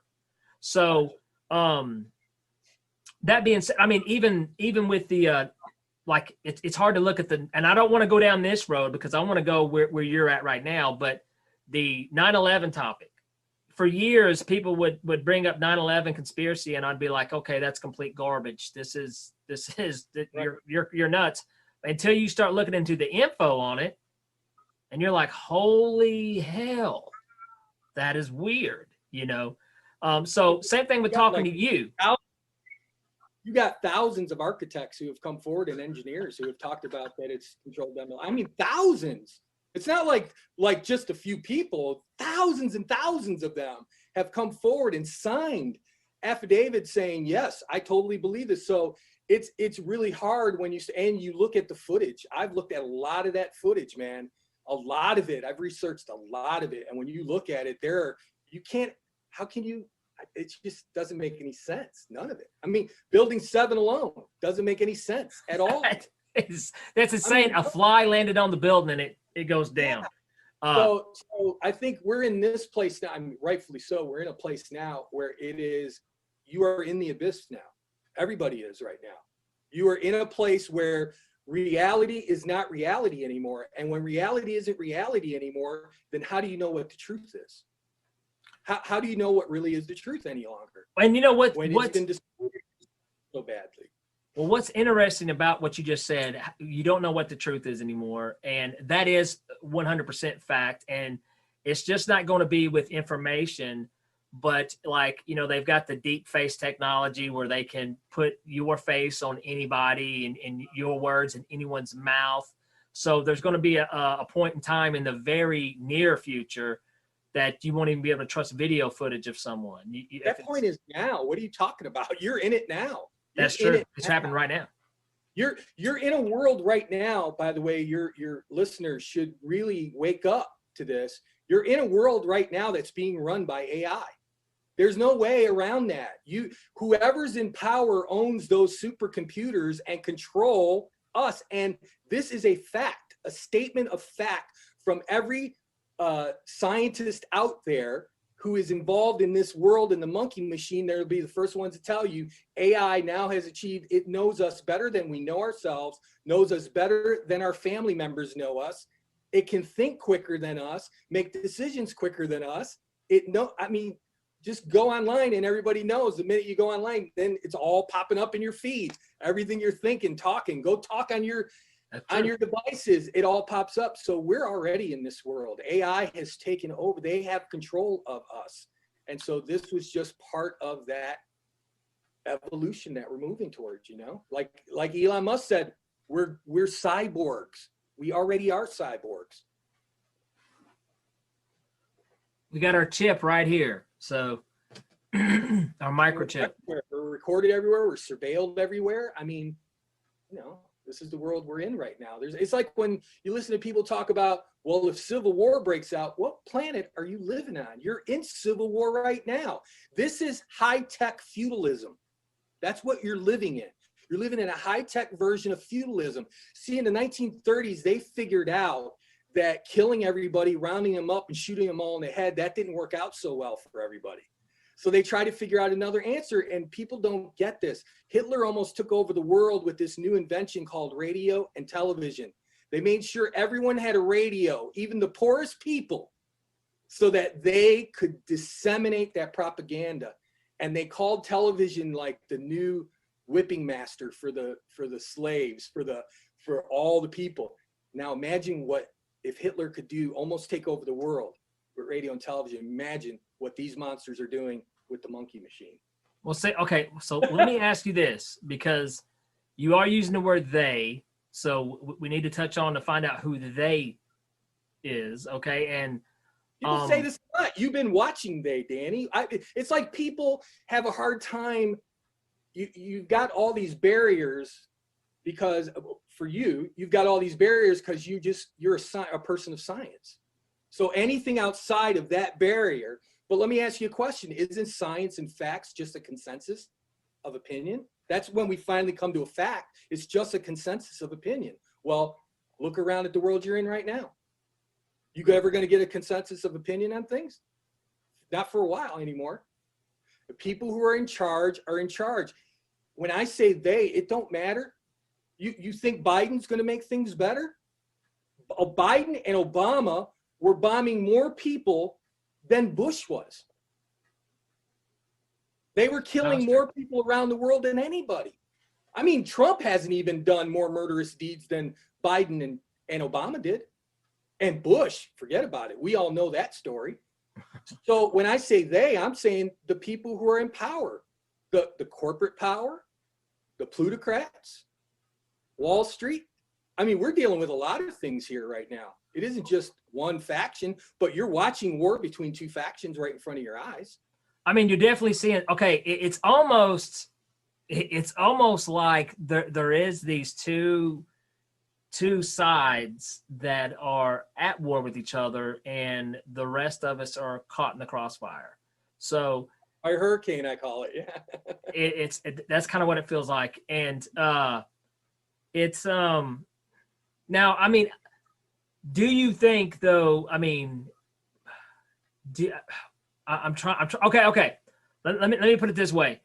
So that being said, I mean, even with the like it's hard to look at and I don't want to go down this road because I want to go where you're at right now, but the 9/11 topic, for years, people would bring up 9/11 conspiracy and I'd be like, okay, that's complete garbage. This is you're nuts until you start looking into the info on it. And you're like, holy hell, that is weird, you know? So same thing with talking to you. You got thousands of architects who have come forward and engineers who have talked about that it's controlled demolition. I mean, thousands. It's not like just a few people. Thousands and thousands of them have come forward and signed affidavits saying, yes, I totally believe this. So it's really hard when you look at the footage. I've looked at a lot of that footage, man. A lot of it. I've researched a lot of it. And when you look at it, it just doesn't make any sense. None of it. I mean, building 7 alone doesn't make any sense at all. That's insane. A fly landed on the building and it goes down. So I think we're in this place now. I mean, rightfully so. We're in a place now where you are in the abyss now. Everybody is right now. You are in a place where reality is not reality anymore. And when reality isn't reality anymore, then how do you know what the truth is? How do you know what really is the truth any longer? And you know what? When it's been distorted so badly. Well, what's interesting about what you just said, you don't know what the truth is anymore. And that is 100% fact. And it's just not going to be with information, but like, you know, they've got the deep face technology where they can put your face on anybody and your words in anyone's mouth. So there's going to be a point in time in the very near future that you won't even be able to trust video footage of someone. That point is now. What are you talking about? You're in it now. That's true. It's happening right now. You're in a world right now, by the way, your listeners should really wake up to this. You're in a world right now that's being run by AI. There's no way around that. Whoever's in power owns those supercomputers and control us. And this is a fact, a statement of fact from every scientist out there who is involved in this world in the monkey machine. They'll be the first ones to tell you AI now has achieved, it knows us better than we know ourselves, knows us better than our family members know us. It can think quicker than us, make decisions quicker than us. Just go online and everybody knows the minute you go online, then it's all popping up in your feed. Everything you're thinking, talking, go talk on your devices, it all pops up. So we're already in this world. AI has taken over. They have control of us. And so this was just part of that evolution that we're moving towards, you know? Like Elon Musk said, we're cyborgs. We already are cyborgs. We got our chip right here. So our microchip. We're recorded everywhere. We're surveilled everywhere. I mean, you know, this is the world we're in right now. It's like when you listen to people talk about, well, if civil war breaks out, what planet are you living on? You're in civil war right now. This is high-tech feudalism. That's what you're living in. You're living in a high-tech version of feudalism. See, in the 1930s, they figured out that killing everybody, rounding them up and shooting them all in the head, that didn't work out so well for everybody. So they tried to figure out another answer, and people don't get this. Hitler almost took over the world with this new invention called radio and television. They made sure everyone had a radio, even the poorest people, so that they could disseminate that propaganda. And they called television like the new whipping master for the slaves, for all the people. Now imagine what if Hitler could do, almost take over the world with radio and television. Imagine what these monsters are doing with the monkey machine. Well, okay, so let me ask you this, because you are using the word they, so we need to touch on to find out who the they is, okay? And people say this a lot. You've been watching they, Danny. It's like people have a hard time. You've got all these barriers because for you've got all these barriers because you're a person of science. So anything outside of that barrier. But let me ask you a question. Isn't science and facts just a consensus of opinion? That's when we finally come to a fact. It's just a consensus of opinion. Well, look around at the world you're in right now. You ever going to get a consensus of opinion on things? Not for a while anymore. The people who are in charge are in charge. When I say they, it don't matter. You think Biden's going to make things better? Biden and Obama were bombing more people than Bush was. They were killing more people around the world than anybody. I mean, Trump hasn't even done more murderous deeds than Biden and Obama did. And Bush, forget about it. We all know that story. So when I say they, I'm saying the people who are in power, the corporate power, the plutocrats, Wall Street. I mean, we're dealing with a lot of things here right now. It isn't just one faction, but you're watching war between two factions right in front of your eyes. I mean, you're definitely seeing, okay, it's almost like there is these two sides that are at war with each other, and the rest of us are caught in the crossfire. So a hurricane, I call it. Yeah. That's kind of what it feels like. And it's now, I mean, do you think though, I mean, I'm trying, okay. Let me put it this way.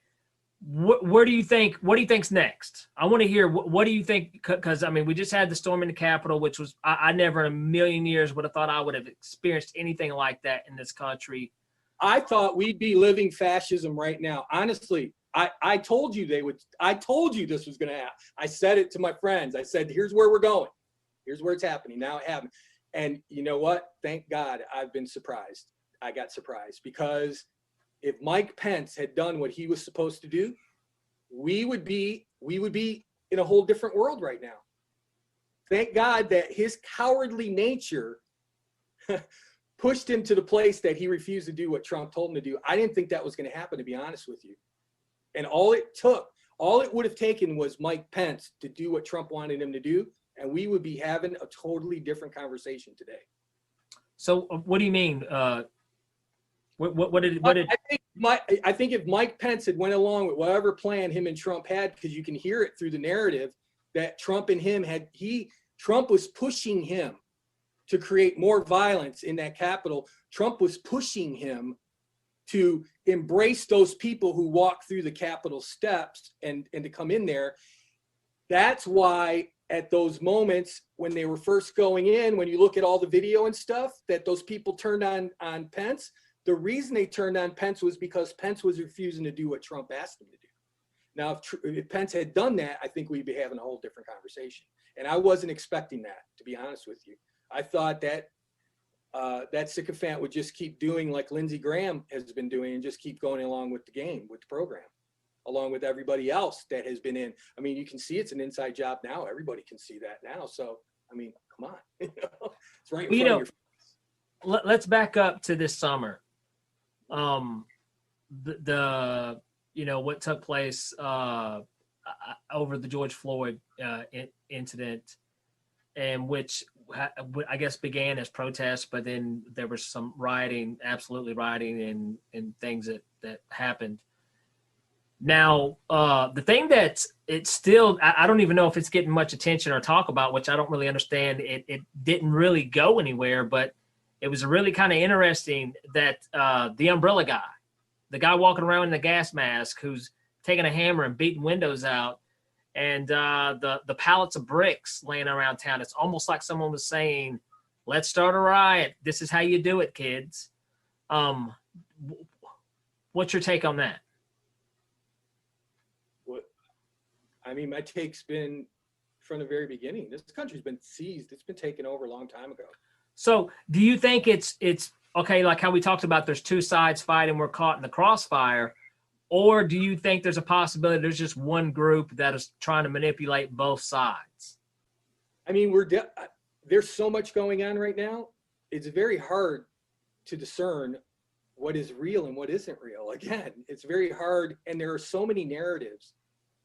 What do you think's next? I want to hear, what do you think? Because I mean, we just had the storm in the Capitol, which was, I never in a million years would have thought I would have experienced anything like that in this country. I thought we'd be living fascism right now. Honestly, I told you I told you this was going to happen. I said it to my friends. I said, here's where we're going. Here's where it's happening. Now it happened. And you know what? Thank God I've been surprised. I got surprised because if Mike Pence had done what he was supposed to do, we would be in a whole different world right now. Thank God that his cowardly nature pushed him to the place that he refused to do what Trump told him to do. I didn't think that was going to happen, to be honest with you. And all it would have taken was Mike Pence to do what Trump wanted him to do, and we would be having a totally different conversation today. So what do you mean? What did I think if Mike Pence had went along with whatever plan him and Trump had, because you can hear it through the narrative that Trump and him Trump was pushing him to create more violence in that Capitol. Trump was pushing him to embrace those people who walk through the Capitol steps and to come in there. That's why at those moments when they were first going in, when you look at all the video and stuff, that those people turned on Pence. The reason they turned on Pence was because Pence was refusing to do what Trump asked him to do. Now, if Pence had done that, I think we'd be having a whole different conversation. And I wasn't expecting that, to be honest with you. I thought that that sycophant would just keep doing like Lindsey Graham has been doing and just keep going along with the game, with the program, along with everybody else that has been in. I mean, you can see it's an inside job now. Everybody can see that now. So, I mean, come on. It's right in front of your face. Let's back up to this summer. What took place over the George Floyd incident, and which I guess began as protests, but then there was some rioting, absolutely rioting, and things that happened. Now, the thing it's still, I don't even know if it's getting much attention or talk about, which I don't really understand. It didn't really go anywhere, but it was really kind of interesting that the umbrella guy, the guy walking around in the gas mask who's taking a hammer and beating windows out, and the pallets of bricks laying around town. It's almost like someone was saying, let's start a riot. This is how you do it, kids. What's your take on that? I mean, my take's been from the very beginning. This country's been seized. It's been taken over a long time ago. So do you think it's okay, like how we talked about there's two sides fighting, we're caught in the crossfire, or do you think there's a possibility there's just one group that is trying to manipulate both sides? I mean, there's so much going on right now. It's very hard to discern what is real and what isn't real. Again, it's very hard, and there are so many narratives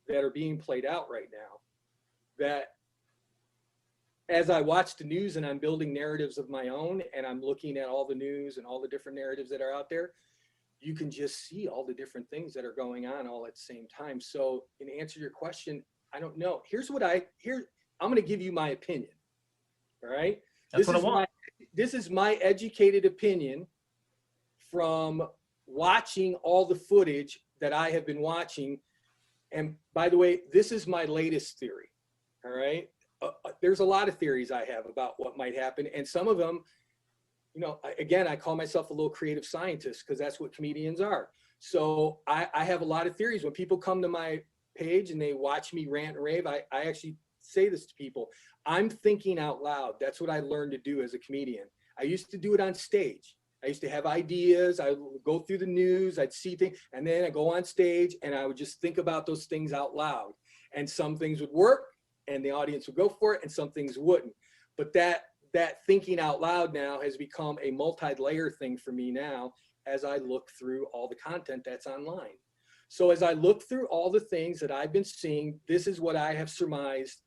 that are being played out right now that as I watch the news and I'm building narratives of my own and I'm looking at all the news and all the different narratives that are out there, you can just see all the different things that are going on all at the same time. So in answer to your question, I don't know. I'm going to give you my opinion. All right. That's what I want. This is my educated opinion from watching all the footage that I have been watching. And by the way, this is my latest theory. All right. There's a lot of theories I have about what might happen. And some of them, you know, again, I call myself a little creative scientist because that's what comedians are. So I have a lot of theories. When people come to my page and they watch me rant and rave, I actually say this to people. I'm thinking out loud. That's what I learned to do as a comedian. I used to do it on stage. I used to have ideas. I would go through the news. I'd see things, and then I go on stage and I would just think about those things out loud. And some things would work and the audience would go for it, and some things wouldn't. But that thinking out loud now has become a multi-layer thing for me now as I look through all the content that's online. So as I look through all the things that I've been seeing, this is what I have surmised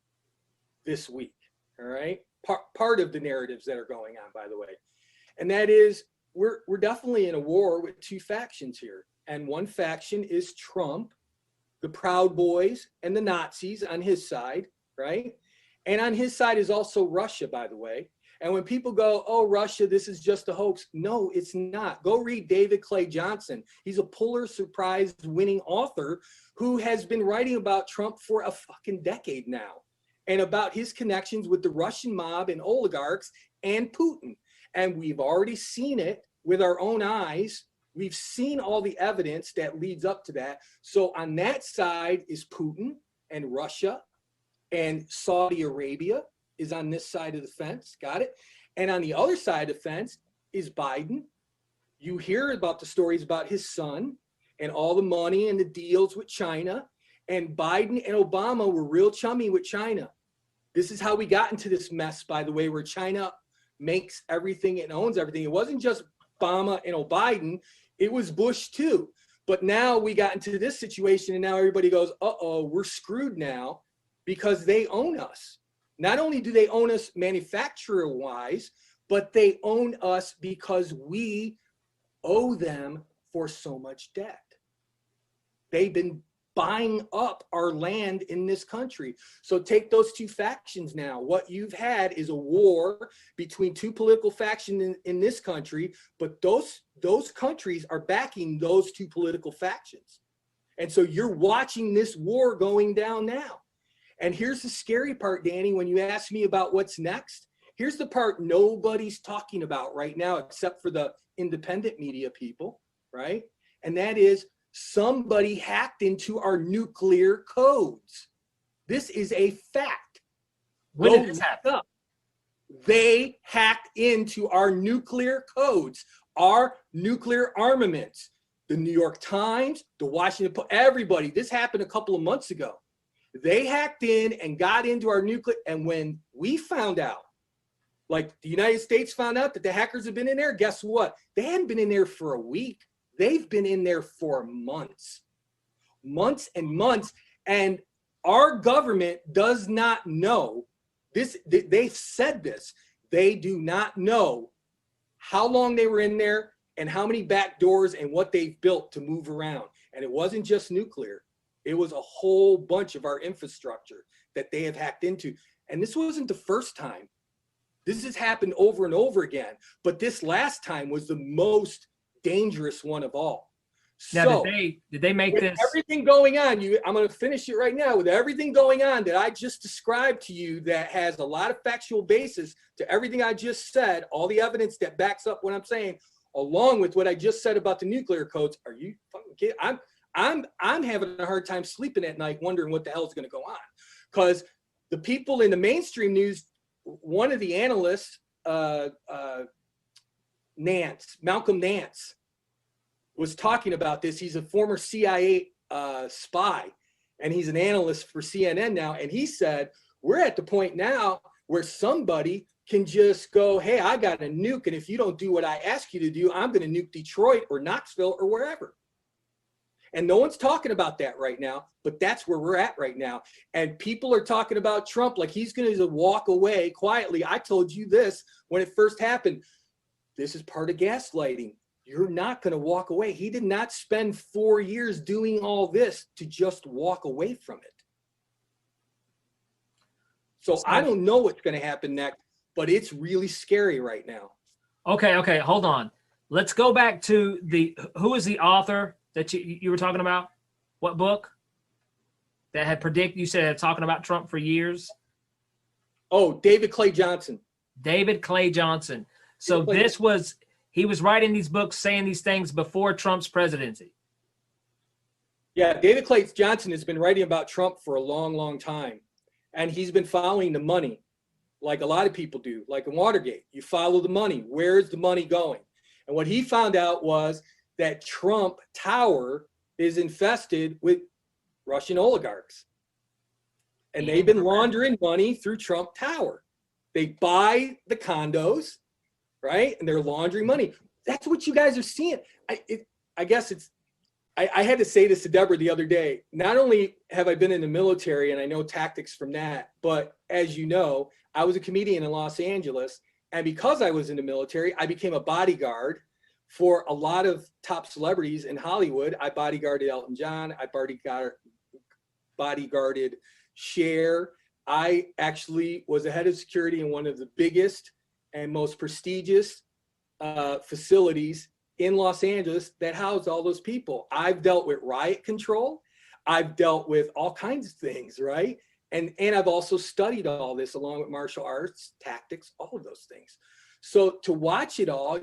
this week. All right. Part of the narratives that are going on, by the way. And that is, we're definitely in a war with two factions here. And one faction is Trump, the Proud Boys, and the Nazis on his side, right? And on his side is also Russia, by the way. And when people go, oh, Russia, this is just a hoax. No, it's not. Go read David Clay Johnson. He's a Pulitzer Prize winning author who has been writing about Trump for a fucking decade now, and about his connections with the Russian mob and oligarchs and Putin. And we've already seen it with our own eyes. We've seen all the evidence that leads up to that. So on that side is Putin and Russia, and Saudi Arabia is on this side of the fence. Got it? And on the other side of the fence is Biden. You hear about the stories about his son and all the money and the deals with China. And Biden and Obama were real chummy with China. This is how we got into this mess, by the way, where China makes everything and owns everything. It wasn't just Obama and Biden, it was Bush too. But now we got into this situation, and now everybody goes, uh-oh, we're screwed now because they own us. Not only do they own us manufacturer-wise, but they own us because we owe them for so much debt. They've been buying up our land in this country. So take those two factions now. What you've had is a war between two political factions in this country, but those countries are backing those two political factions. And so you're watching this war going down now. And here's the scary part, Danny, when you ask me about what's next. Here's the part nobody's talking about right now, except for the independent media people, right? And that is, somebody hacked into our nuclear codes. This is a fact. When did this happen? They hacked into our nuclear codes, our nuclear armaments. The New York Times, the Washington Post, everybody. This happened a couple of months ago. They hacked in and got into our nuclear. And when we found out, like the United States found out that the hackers have been in there, guess what? They hadn't been in there for a week. They've been in there for months and months. And our government does not know this. They've said this. They do not know how long they were in there and how many back doors and what they've built to move around. And it wasn't just nuclear. It was a whole bunch of our infrastructure that they have hacked into. And this wasn't the first time. This has happened over and over again. But this last time was the most dangerous one of all. Now, So, did they make with this? everything going on, I'm going to finish it right now. With everything going on that I just described to you, that has a lot of factual basis to everything I just said, all the evidence that backs up what I'm saying, along with what I just said about the nuclear codes. Are you fucking kidding? I'm having a hard time sleeping at night, wondering what the hell is going to go on, because the people in the mainstream news, one of the analysts, Malcolm Nance, was talking about this. He's a former CIA spy, and he's an analyst for CNN now. And he said, we're at the point now where somebody can just go, hey, I got a nuke, and if you don't do what I ask you to do, I'm going to nuke Detroit or Knoxville or wherever. And no one's talking about that right now, but that's where we're at right now. And people are talking about Trump like he's going to walk away quietly. I told you this when it first happened. This is part of gaslighting. You're not going to walk away. He did not spend 4 years doing all this to just walk away from it. So I don't know what's going to happen next, but it's really scary right now. Okay, hold on. Let's go back to who is the author that you were talking about? What book that had you said talking about Trump for years? Oh, David Clay Johnson. David Clay Johnson. So he was writing these books saying these things before Trump's presidency. Yeah, David Clay Johnson has been writing about Trump for a long, long time. And he's been following the money like a lot of people do, like in Watergate. You follow the money. Where is the money going? And what he found out was that Trump Tower is infested with Russian oligarchs. And they've been laundering money through Trump Tower. They buy the condos, right? And they're laundering money. That's what you guys are seeing. I guess I had to say this to Deborah the other day. Not only have I been in the military and I know tactics from that, but as you know, I was a comedian in Los Angeles. And because I was in the military, I became a bodyguard for a lot of top celebrities in Hollywood. I bodyguarded Elton John. I bodyguarded Cher. I actually was the head of security in one of the biggest and most prestigious facilities in Los Angeles that housed all those people. I've dealt with riot control. I've dealt with all kinds of things, right? And I've also studied all this along with martial arts, tactics, all of those things. So to watch it all,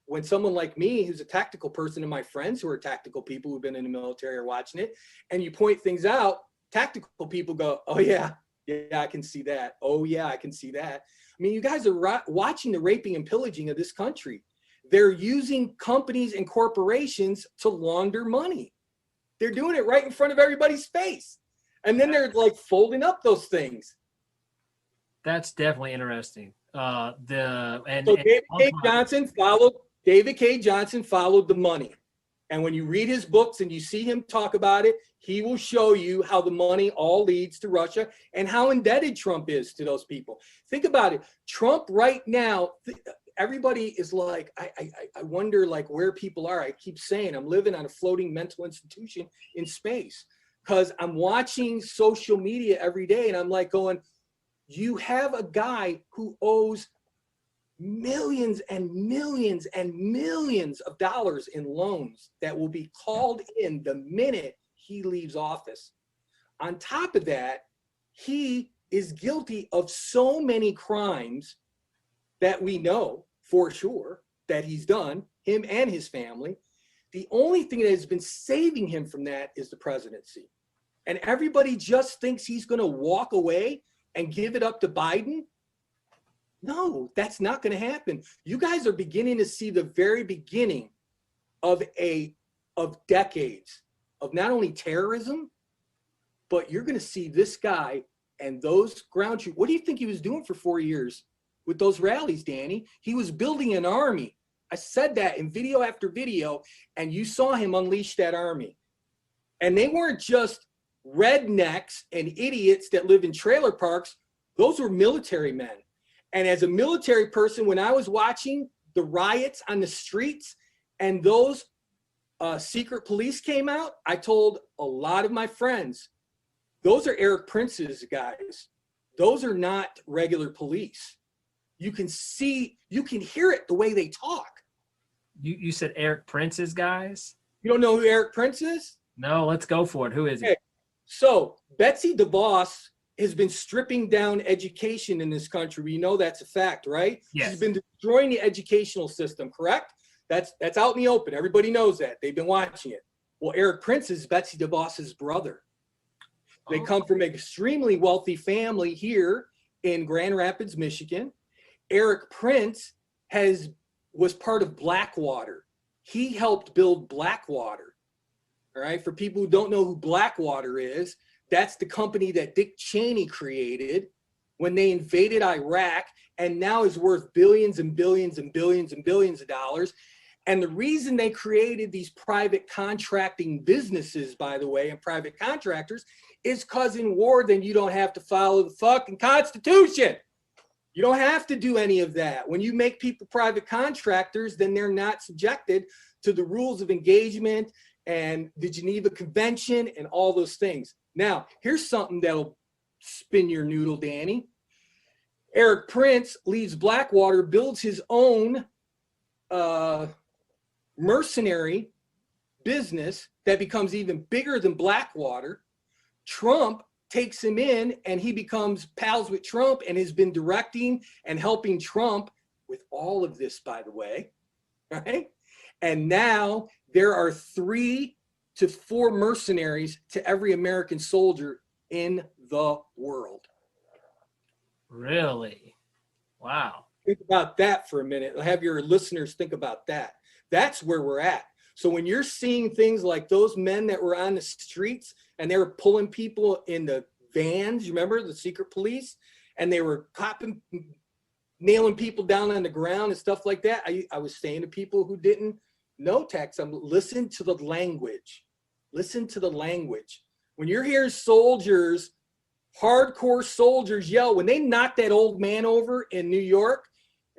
when someone like me, who's a tactical person, and my friends who are tactical people who've been in the military are watching it, and you point things out, tactical people go, oh yeah, I can see that. Oh yeah, I can see that. I mean, you guys are watching the raping and pillaging of this country. They're using companies and corporations to launder money. They're doing it right in front of everybody's face. And then they're like folding up those things. That's definitely interesting. David K. Johnson followed the money. And when you read his books and you see him talk about it, he will show you how the money all leads to Russia and how indebted Trump is to those people. Think about it. Trump right now, everybody is like, I wonder like where people are. I keep saying I'm living on a floating mental institution in space because I'm watching social media every day and I'm like going, you have a guy who owes millions and millions and millions of dollars in loans that will be called in the minute he leaves office. On top of that, he is guilty of so many crimes that we know for sure that he's done, him and his family. The only thing that has been saving him from that is the presidency. And everybody just thinks he's going to walk away and give it up to Biden. No, that's not going to happen. You guys are beginning to see the very beginning of decades of not only terrorism, but you're going to see this guy and those ground troops. What do you think he was doing for 4 years with those rallies, Danny? He was building an army. I said that in video after video, and you saw him unleash that army. And they weren't just rednecks and idiots that live in trailer parks. Those were military men. And as a military person, when I was watching the riots on the streets and those Secret Police came out, I told a lot of my friends, those are Eric Prince's guys. Those are not regular police. You can hear it the way they talk. You said Eric Prince's guys? You don't know who Eric Prince is? No, let's go for it. Who is he? Okay. So Betsy DeVos has been stripping down education in this country. We know that's a fact, right? Yes. She's been destroying the educational system, correct? That's out in the open. Everybody knows that. They've been watching it. Well, Eric Prince is Betsy DeVos's brother. They come from an extremely wealthy family here in Grand Rapids, Michigan. Eric Prince was part of Blackwater. He helped build Blackwater. All right. For people who don't know who Blackwater is, that's the company that Dick Cheney created when they invaded Iraq and now is worth billions and billions and billions and billions of dollars. And the reason they created these private contracting businesses, by the way, and private contractors is because in war, then you don't have to follow the fucking Constitution. You don't have to do any of that. When you make people private contractors, then they're not subjected to the rules of engagement and the Geneva Convention and all those things. Now, here's something that'll spin your noodle, Danny. Eric Prince leaves Blackwater, builds his own mercenary business that becomes even bigger than Blackwater. Trump takes him in and he becomes pals with Trump and has been directing and helping Trump with all of this, by the way, right? And now there are 3 to 4 mercenaries to every American soldier in the world. Really? Wow. Think about that for a minute. Have your listeners think about that. That's where we're at. So when you're seeing things like those men that were on the streets and they were pulling people in the vans, you remember the secret police, and they were nailing people down on the ground and stuff like that. I was saying to people who didn't know text, listen to the language. Listen to the language. When you're hearing soldiers, hardcore soldiers yell, when they knocked that old man over in New York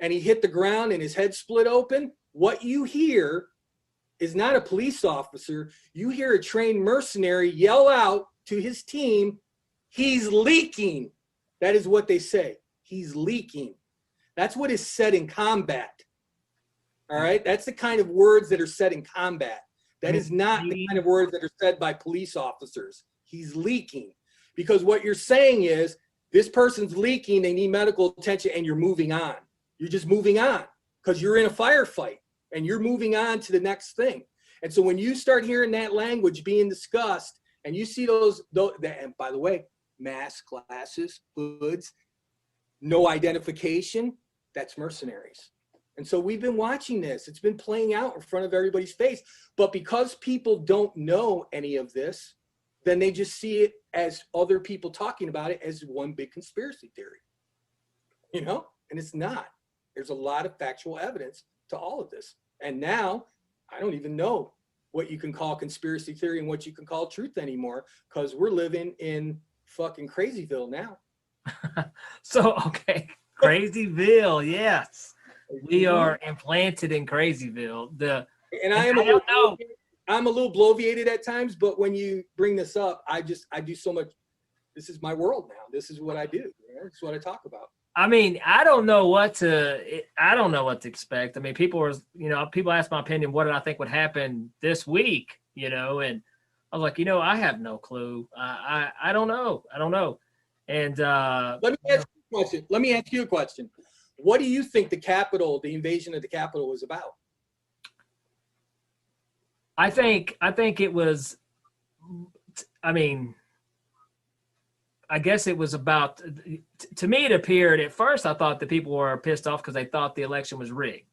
and he hit the ground and his head split open, what you hear is not a police officer. You hear a trained mercenary yell out to his team, he's leaking. That is what they say. He's leaking. That's what is said in combat. All right? That's the kind of words that are said in combat. That is not the kind of words that are said by police officers. He's leaking. Because what you're saying is, this person's leaking, they need medical attention, and you're moving on. You're just moving on because you're in a firefight and you're moving on to the next thing. And so when you start hearing that language being discussed and you see those and by the way, masks, glasses, hoods, no identification, that's mercenaries. And so we've been watching this. It's been playing out in front of everybody's face. But because people don't know any of this, then they just see it as other people talking about it as one big conspiracy theory. You know? And it's not. There's a lot of factual evidence to all of this. And now I don't even know what you can call conspiracy theory and what you can call truth anymore, because we're living in fucking Crazyville now. So, okay. Crazyville, yes. We are implanted in Crazyville. I'm a little bloviated at times, but when you bring this up, I do so much. This is my world now. This is what I do. You know? It's what I talk about. I mean, I don't know what to expect. I mean, people ask my opinion. What did I think would happen this week? You know, and I was like, I have no clue. I don't know. And let me ask you a question. What do you think the invasion of the Capitol was about? I think it was, I guess it was about, to me it appeared, at first I thought that people were pissed off because they thought the election was rigged.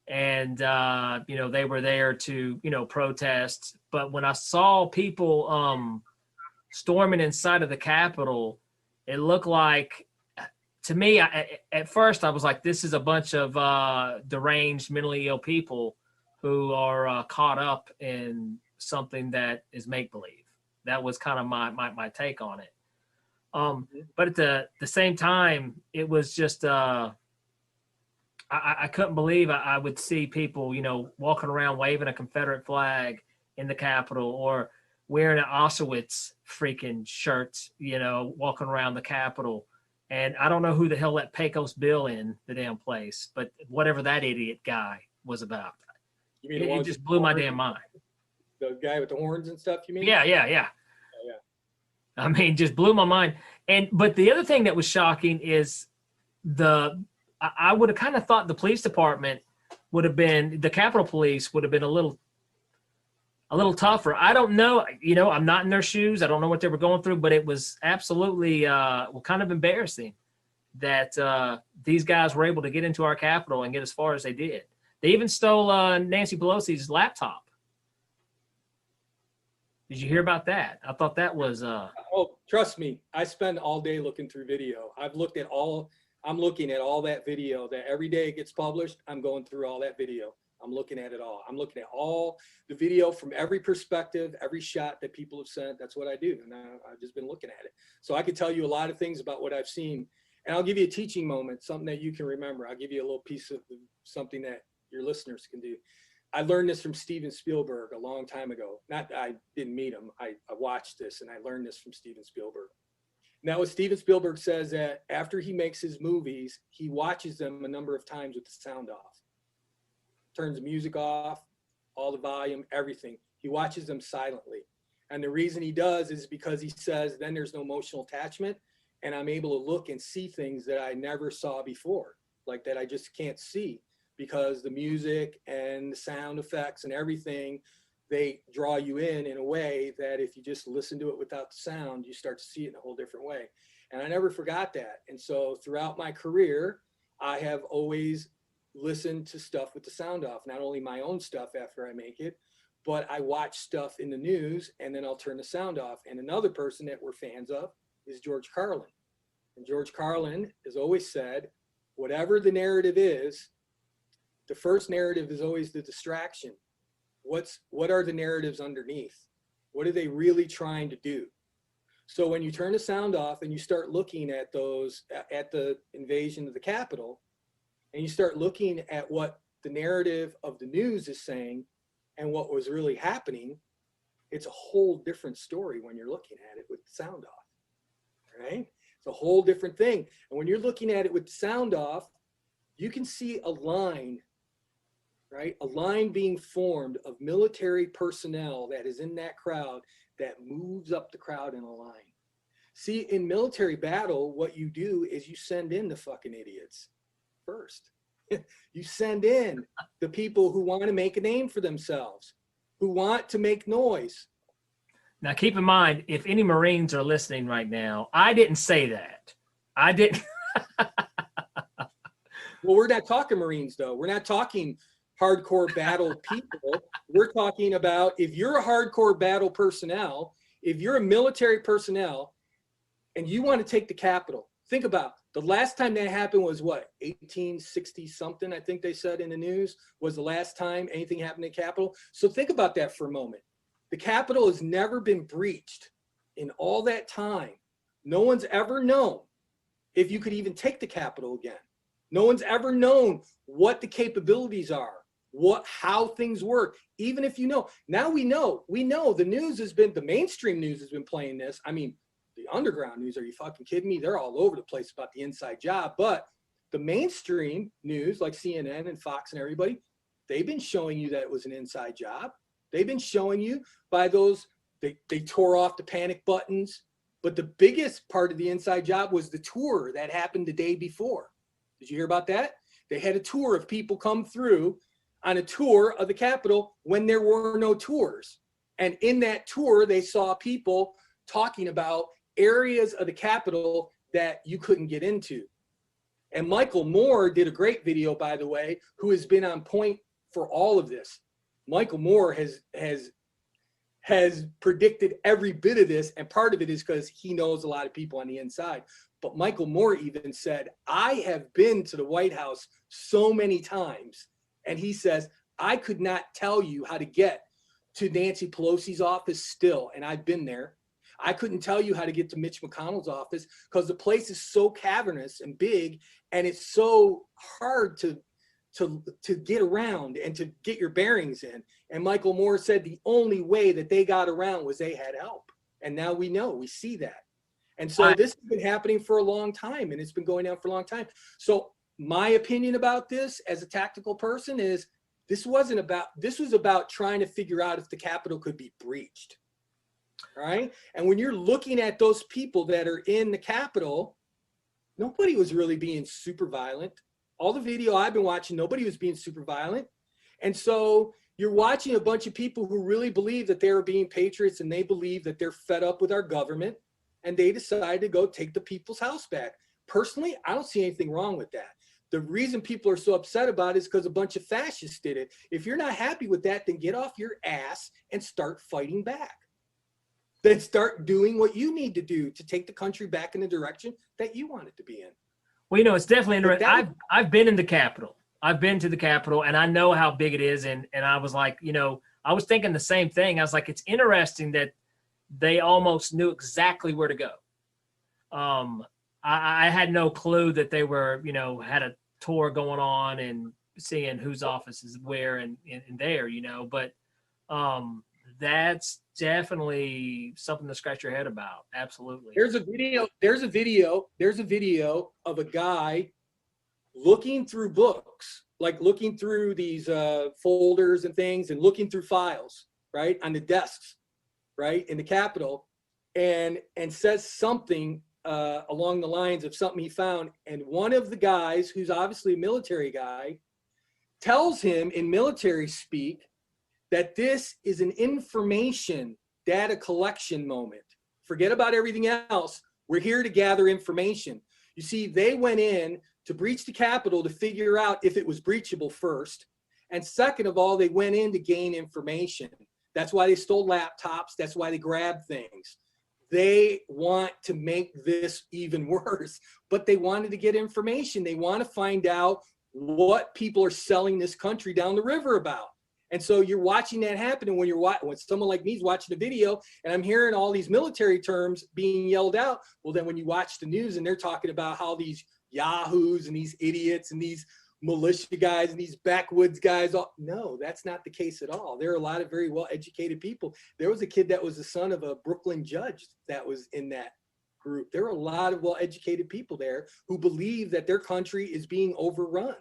And, they were there to, protest. But when I saw people storming inside of the Capitol, it looked like, to me, at first I was like, this is a bunch of deranged, mentally ill people who are caught up in something that is make-believe. That was kind of my take on it. But at the same time, it was just, I I couldn't believe I would see people, walking around waving a Confederate flag in the Capitol, or wearing an Auschwitz freaking shirts, walking around the Capitol. And I don't know who the hell let Pecos Bill in the damn place, but whatever that idiot guy was about, You mean it just blew my damn mind. The guy with the horns and stuff, you mean? Yeah. Oh, yeah. I mean, just blew my mind. But the other thing that was shocking is I would have kind of thought the police department the Capitol Police would have been a little tougher. I don't know. I'm not in their shoes. I don't know what they were going through, but it was absolutely kind of embarrassing that these guys were able to get into our Capitol and get as far as they did. They even stole Nancy Pelosi's laptop. Did you hear about that? I thought that was. Oh, trust me, I spend all day looking through video. I'm looking at all that video that every day it gets published. I'm going through all that video. I'm looking at it all. I'm looking at all the video from every perspective, every shot that people have sent. That's what I do. And I've just been looking at it. So I could tell you a lot of things about what I've seen. And I'll give you a teaching moment, something that you can remember. I'll give you a little piece of something that your listeners can do. I learned this from Steven Spielberg a long time ago. I didn't meet him. I watched this and I learned this from Steven Spielberg. Now, what Steven Spielberg says that after he makes his movies, he watches them a number of times with the sound off. Turns the music off, all the volume, everything. He watches them silently. And the reason he does is because he says, then there's no emotional attachment, and I'm able to look and see things that I never saw before, like that I just can't see, because the music and the sound effects and everything, they draw you in a way that if you just listen to it without the sound, you start to see it in a whole different way. And I never forgot that. And so throughout my career, I have always listened to stuff with the sound off, not only my own stuff after I make it, but I watch stuff in the news and then I'll turn the sound off. And another person that we're fans of is George Carlin. And George Carlin has always said, whatever the narrative is, the first narrative is always the distraction. What are the narratives underneath? What are they really trying to do? So when you turn the sound off and you start looking at the invasion of the Capitol, and you start looking at what the narrative of the news is saying and what was really happening, it's a whole different story when you're looking at it with the sound off, right? It's a whole different thing. And when you're looking at it with the sound off, you can see a line, right? A line being formed of military personnel that is in that crowd that moves up the crowd in a line. See, in military battle, what you do is you send in the fucking idiots first. You send in the people who want to make a name for themselves, who want to make noise. Now, keep in mind, if any Marines are listening right now, I didn't say that. I didn't. Well, we're not talking Marines, though. We're not talking hardcore battle people. We're talking about if you're a hardcore battle personnel, if you're a military personnel, and you want to take the Capitol, think about the last time that happened was what, 1860 something, I think they said in the news, was the last time anything happened in the Capitol. So think about that for a moment. The Capitol has never been breached in all that time. No one's ever known if you could even take the Capitol again. No one's ever known what the capabilities are, how things work. Even if you know, now we know the news has been, the mainstream news has been playing this. I mean, the underground news, are you fucking kidding me? They're all over the place about the inside job. But the mainstream news, like CNN and Fox and everybody, they've been showing you that it was an inside job. They've been showing you by those, they tore off the panic buttons. But the biggest part of the inside job was the tour that happened the day before. Did you hear about that? They had a tour of people come through on a tour of the Capitol when there were no tours. And in that tour, they saw people talking about areas of the Capitol that you couldn't get into. And Michael Moore did a great video, by the way, who has been on point for all of this. Michael Moore has predicted every bit of this, and part of it is because he knows a lot of people on the inside. But Michael Moore even said, I have been to the White House so many times, and he says, I could not tell you how to get to Nancy Pelosi's office still, and I've been there. I couldn't tell you how to get to Mitch McConnell's office because the place is so cavernous and big, and it's so hard to to get around and to get your bearings in. And Michael Moore said the only way that they got around was they had help. And now we see that. And so this has been happening for a long time, and it's been going down for a long time. So my opinion about this as a tactical person is this was about trying to figure out if the Capitol could be breached. All right. And when you're looking at those people that are in the Capitol, nobody was really being super violent. All the video I've been watching, nobody was being super violent. And so you're watching a bunch of people who really believe that they're being patriots, and they believe that they're fed up with our government, and they decide to go take the people's house back. Personally, I don't see anything wrong with that. The reason people are so upset about it is because a bunch of fascists did it. If you're not happy with that, then get off your ass and start fighting back. Then start doing what you need to do to take the country back in the direction that you want it to be in. Well, it's definitely interesting. I've been in the Capitol. I've been to the Capitol, and I know how big it is. And I was like, I was thinking the same thing. I was like, it's interesting that they almost knew exactly where to go. I had no clue that they were, had a tour going on and seeing whose office is where and there, but that's definitely something to scratch your head about. Absolutely. There's a video of a guy looking through books, like looking through these folders and things, and looking through files, right, on the desks, right, in the Capitol, and says something along the lines of something he found. And one of the guys, who's obviously a military guy, tells him in military speak that this is an information data collection moment. Forget about everything else. We're here to gather information. You see, they went in to breach the Capitol to figure out if it was breachable first. And second of all, they went in to gain information. That's why they stole laptops. That's why they grabbed things. They want to make this even worse, but they wanted to get information. They want to find out what people are selling this country down the river about. And so you're watching that happen. And when someone like me is watching the video and I'm hearing all these military terms being yelled out, well, then when you watch the news and they're talking about how these yahoos and these idiots and these militia guys and these backwoods guys, no, that's not the case at all. There are a lot of very well-educated people. There was a kid that was the son of a Brooklyn judge that was in that group. There are a lot of well-educated people there who believe that their country is being overrun.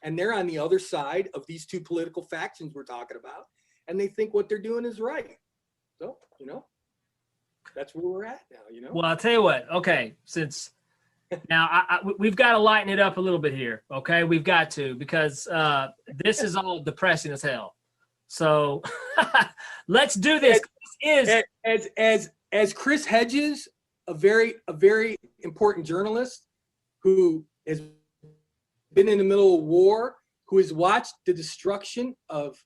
And they're on the other side of these two political factions we're talking about. And they think what they're doing is right. So, that's where we're at now, Well, I'll tell you what. Okay, since now we've got to lighten it up a little bit here. Okay, we've got to, because this is all depressing as hell. So let's do this. As Chris Hedges, a very important journalist who has been in the middle of war, who has watched the destruction of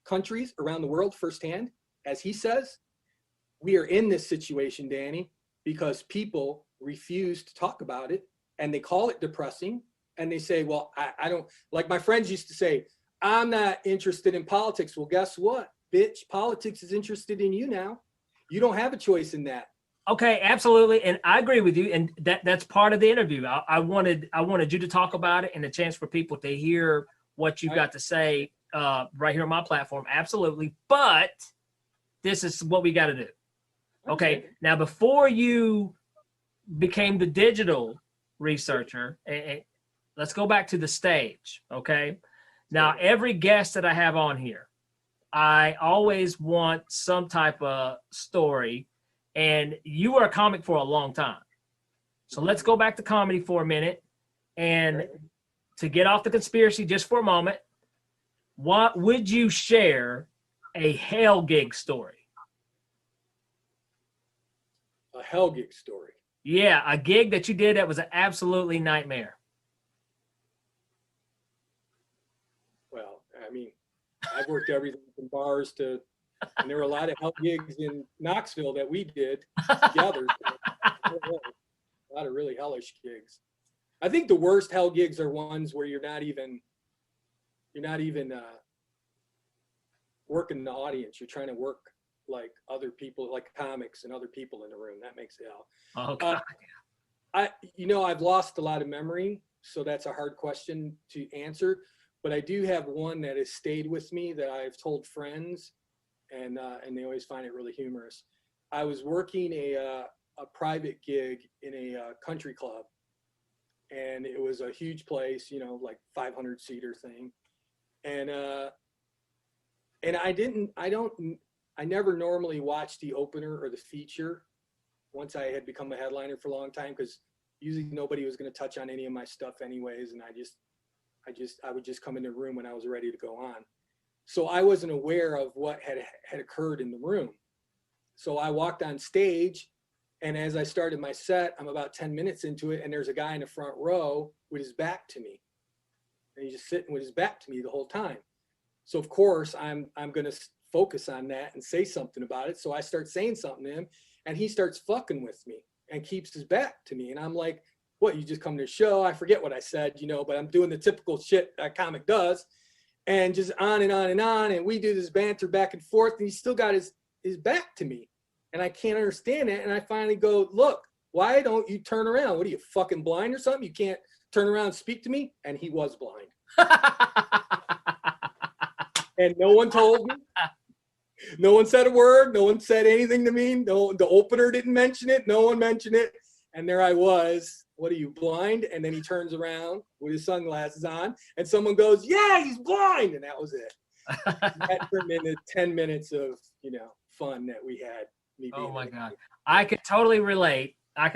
countries around the world firsthand, as he says, we are in this situation, Danny, because people refuse to talk about it, and they call it depressing, and they say, well, I don't, like my friends used to say, I'm not interested in politics. Well, guess what, bitch? Politics is interested in you now. You don't have a choice in that. Okay, absolutely, and I agree with you, and that's part of the interview. I wanted you to talk about it and a chance for people to hear what you've got to say right here on my platform. Absolutely, but this is what we got to do. Okay, now before you became the digital researcher, let's go back to the stage. Okay, now every guest that I have on here, I always want some type of story. And you were a comic for a long time. So let's go back to comedy for a minute. And to get off the conspiracy just for a moment, what would you share a hell gig story? A hell gig story? Yeah, a gig that you did that was an absolutely nightmare. Well, I mean, I've worked everything from bars to... And there were a lot of hell gigs in Knoxville that we did together. A lot of really hellish gigs. I think the worst hell gigs are ones where you're not even working the audience. You're trying to work like other people, like comics and other people in the room. That makes it hell. Okay. I've lost a lot of memory, so that's a hard question to answer. but I do have one that has stayed with me that I've told friends, and they always find it really humorous. I was working a private gig in a country club, and it was a huge place, you know, like 500 seater thing. And I never normally watch the opener or the feature once I had become a headliner for a long time, because usually nobody was going to touch on any of my stuff anyways. And I would just come in the room when I was ready to go on. So I wasn't aware of what had occurred in the room. So I walked on stage, and as I started my set, I'm about 10 minutes into it, and there's a guy in the front row with his back to me. And he's just sitting with his back to me the whole time. So of course I'm going to focus on that and say something about it. So I start saying something to him, and he starts fucking with me and keeps his back to me. And I'm like, what, you just come to the show? I forget what I said, you know, but I'm doing the typical shit a comic does, and just on and on and on. And we do this banter back and forth, and he's still got his back to me. And I can't understand it. And I finally go, look, why don't you turn around? What are you, fucking blind or something? You can't turn around and speak to me? And he was blind. And no one told me. No one said a word. No one said anything to me. No, the opener didn't mention it. No one mentioned it. And there I was. What are you, blind? And then he turns around with his sunglasses on, and someone goes, yeah, he's blind. And that was it. That turned into 10 minutes of, you know, fun that we had. Oh my God. I could totally relate. I've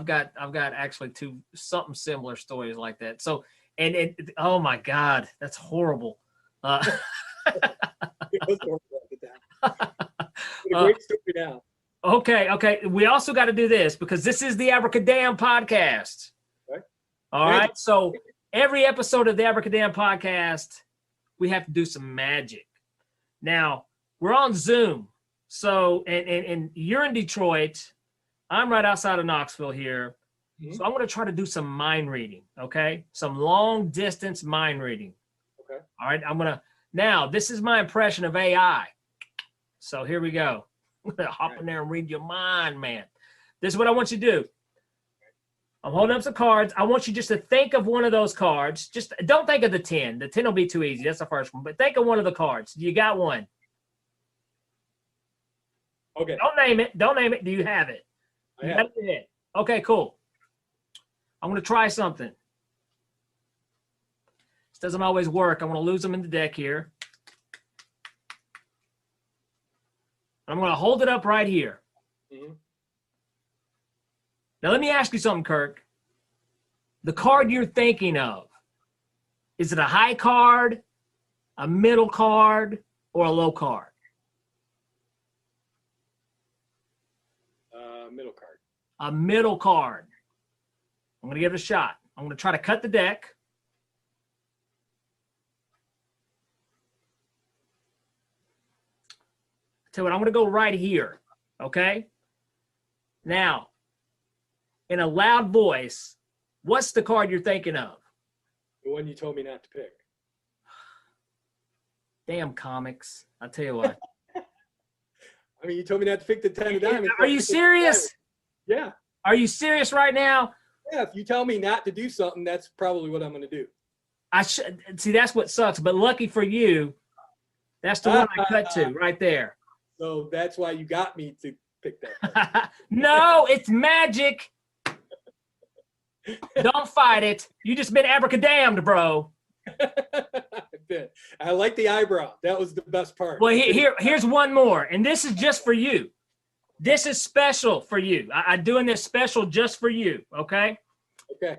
got actually something similar stories like that. So, and oh my God, that's horrible. It was horrible at the time. It's a great story now. Okay. We also got to do this, because this is the Abracadamn Podcast. Right. All right. So every episode of the Abracadamn Podcast, we have to do some magic. Now, we're on Zoom. So, and you're in Detroit. I'm right outside of Knoxville here. Mm-hmm. So I'm going to try to do some mind reading, okay? Some long distance mind reading. Okay. All right. Now, this is my impression of AI. So here we go. I'm going to hop in there and read your mind, man. This is what I want you to do. I'm holding up some cards. I want you just to think of one of those cards. Just don't think of the 10. The 10 will be too easy. That's the first one. But think of one of the cards. You got one. Okay. Don't name it. Do you have it? I have it. Okay, cool. I'm going to try something. This doesn't always work. I'm going to lose them in the deck here. I'm going to hold it up right here. Mm-hmm. Now, let me ask you something, Kirk. The card you're thinking of, is it a high card, a middle card, or a low card? Middle card. A middle card. I'm going to give it a shot. I'm going to try to cut the deck. Tell you what, I'm going to go right here. Okay? Now, in a loud voice, what's the card you're thinking of? The one you told me not to pick. Damn comics. I'll tell you what. I mean, you told me not to pick the 10 of diamonds. Are you serious? Yeah. Are you serious right now? Yeah, if you tell me not to do something, that's probably what I'm going to do. See, that's what sucks. But lucky for you, that's the one I cut to right there. So that's why you got me to pick that. No, it's magic. Don't fight it. You just been abracadamned, bro. I like the eyebrow. That was the best part. Well, here's one more, and this is just for you. This is special for you. I'm doing this special just for you, okay? Okay.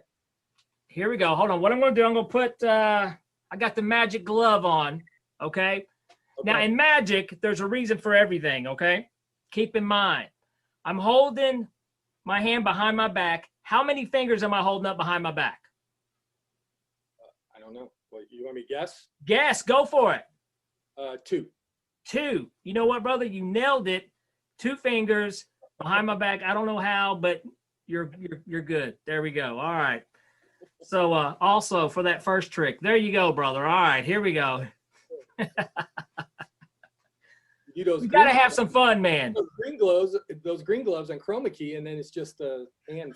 Here we go. Hold on. What I'm going to do, I'm going to put, I got the magic glove on, okay? Now, in magic, there's a reason for everything, okay? Keep in mind, I'm holding my hand behind my back. How many fingers am I holding up behind my back? I don't know. What, you want me to guess? Guess. Go for it. 2. 2. You know what, brother? You nailed it. 2 fingers behind my back. I don't know how, but you're good. There we go. All right. So also for that first trick, there you go, brother. All right, here we go. You gotta have some fun, man. Those green gloves on chroma key, and then it's just a hand.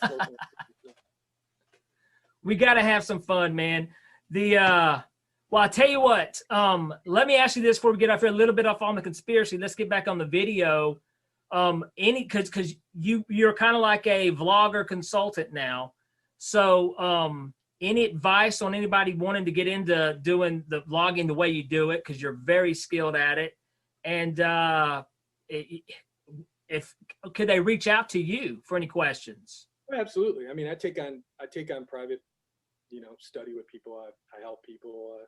We gotta have some fun, man. Well, I'll tell you what, let me ask you this before we get off here, a little bit off on the conspiracy. Let's get back on the video. Because you're kind of like a vlogger consultant now. So any advice on anybody wanting to get into doing the vlogging the way you do it, because you're very skilled at it? And if could they reach out to you for any questions? Absolutely. I mean, I take on private, study with people. I help people.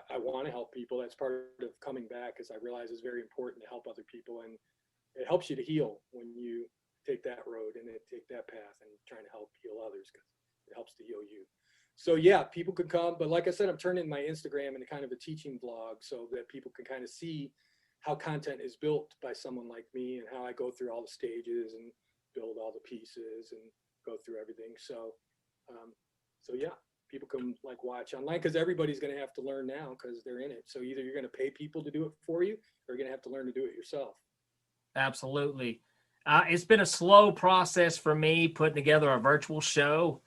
I want to help people. That's part of coming back, as I realize it's very important to help other people, and it helps you to heal when you take that road and take that path and trying to help heal others, because it helps to heal you. So yeah, people could come, but like I said, I'm turning my Instagram into kind of a teaching vlog so that people can kind of see how content is built by someone like me and how I go through all the stages and build all the pieces and go through everything. So yeah, people can like watch online, because everybody's going to have to learn now because they're in it. So either you're going to pay people to do it for you, or you're going to have to learn to do it yourself. Absolutely. It's been a slow process for me putting together a virtual show,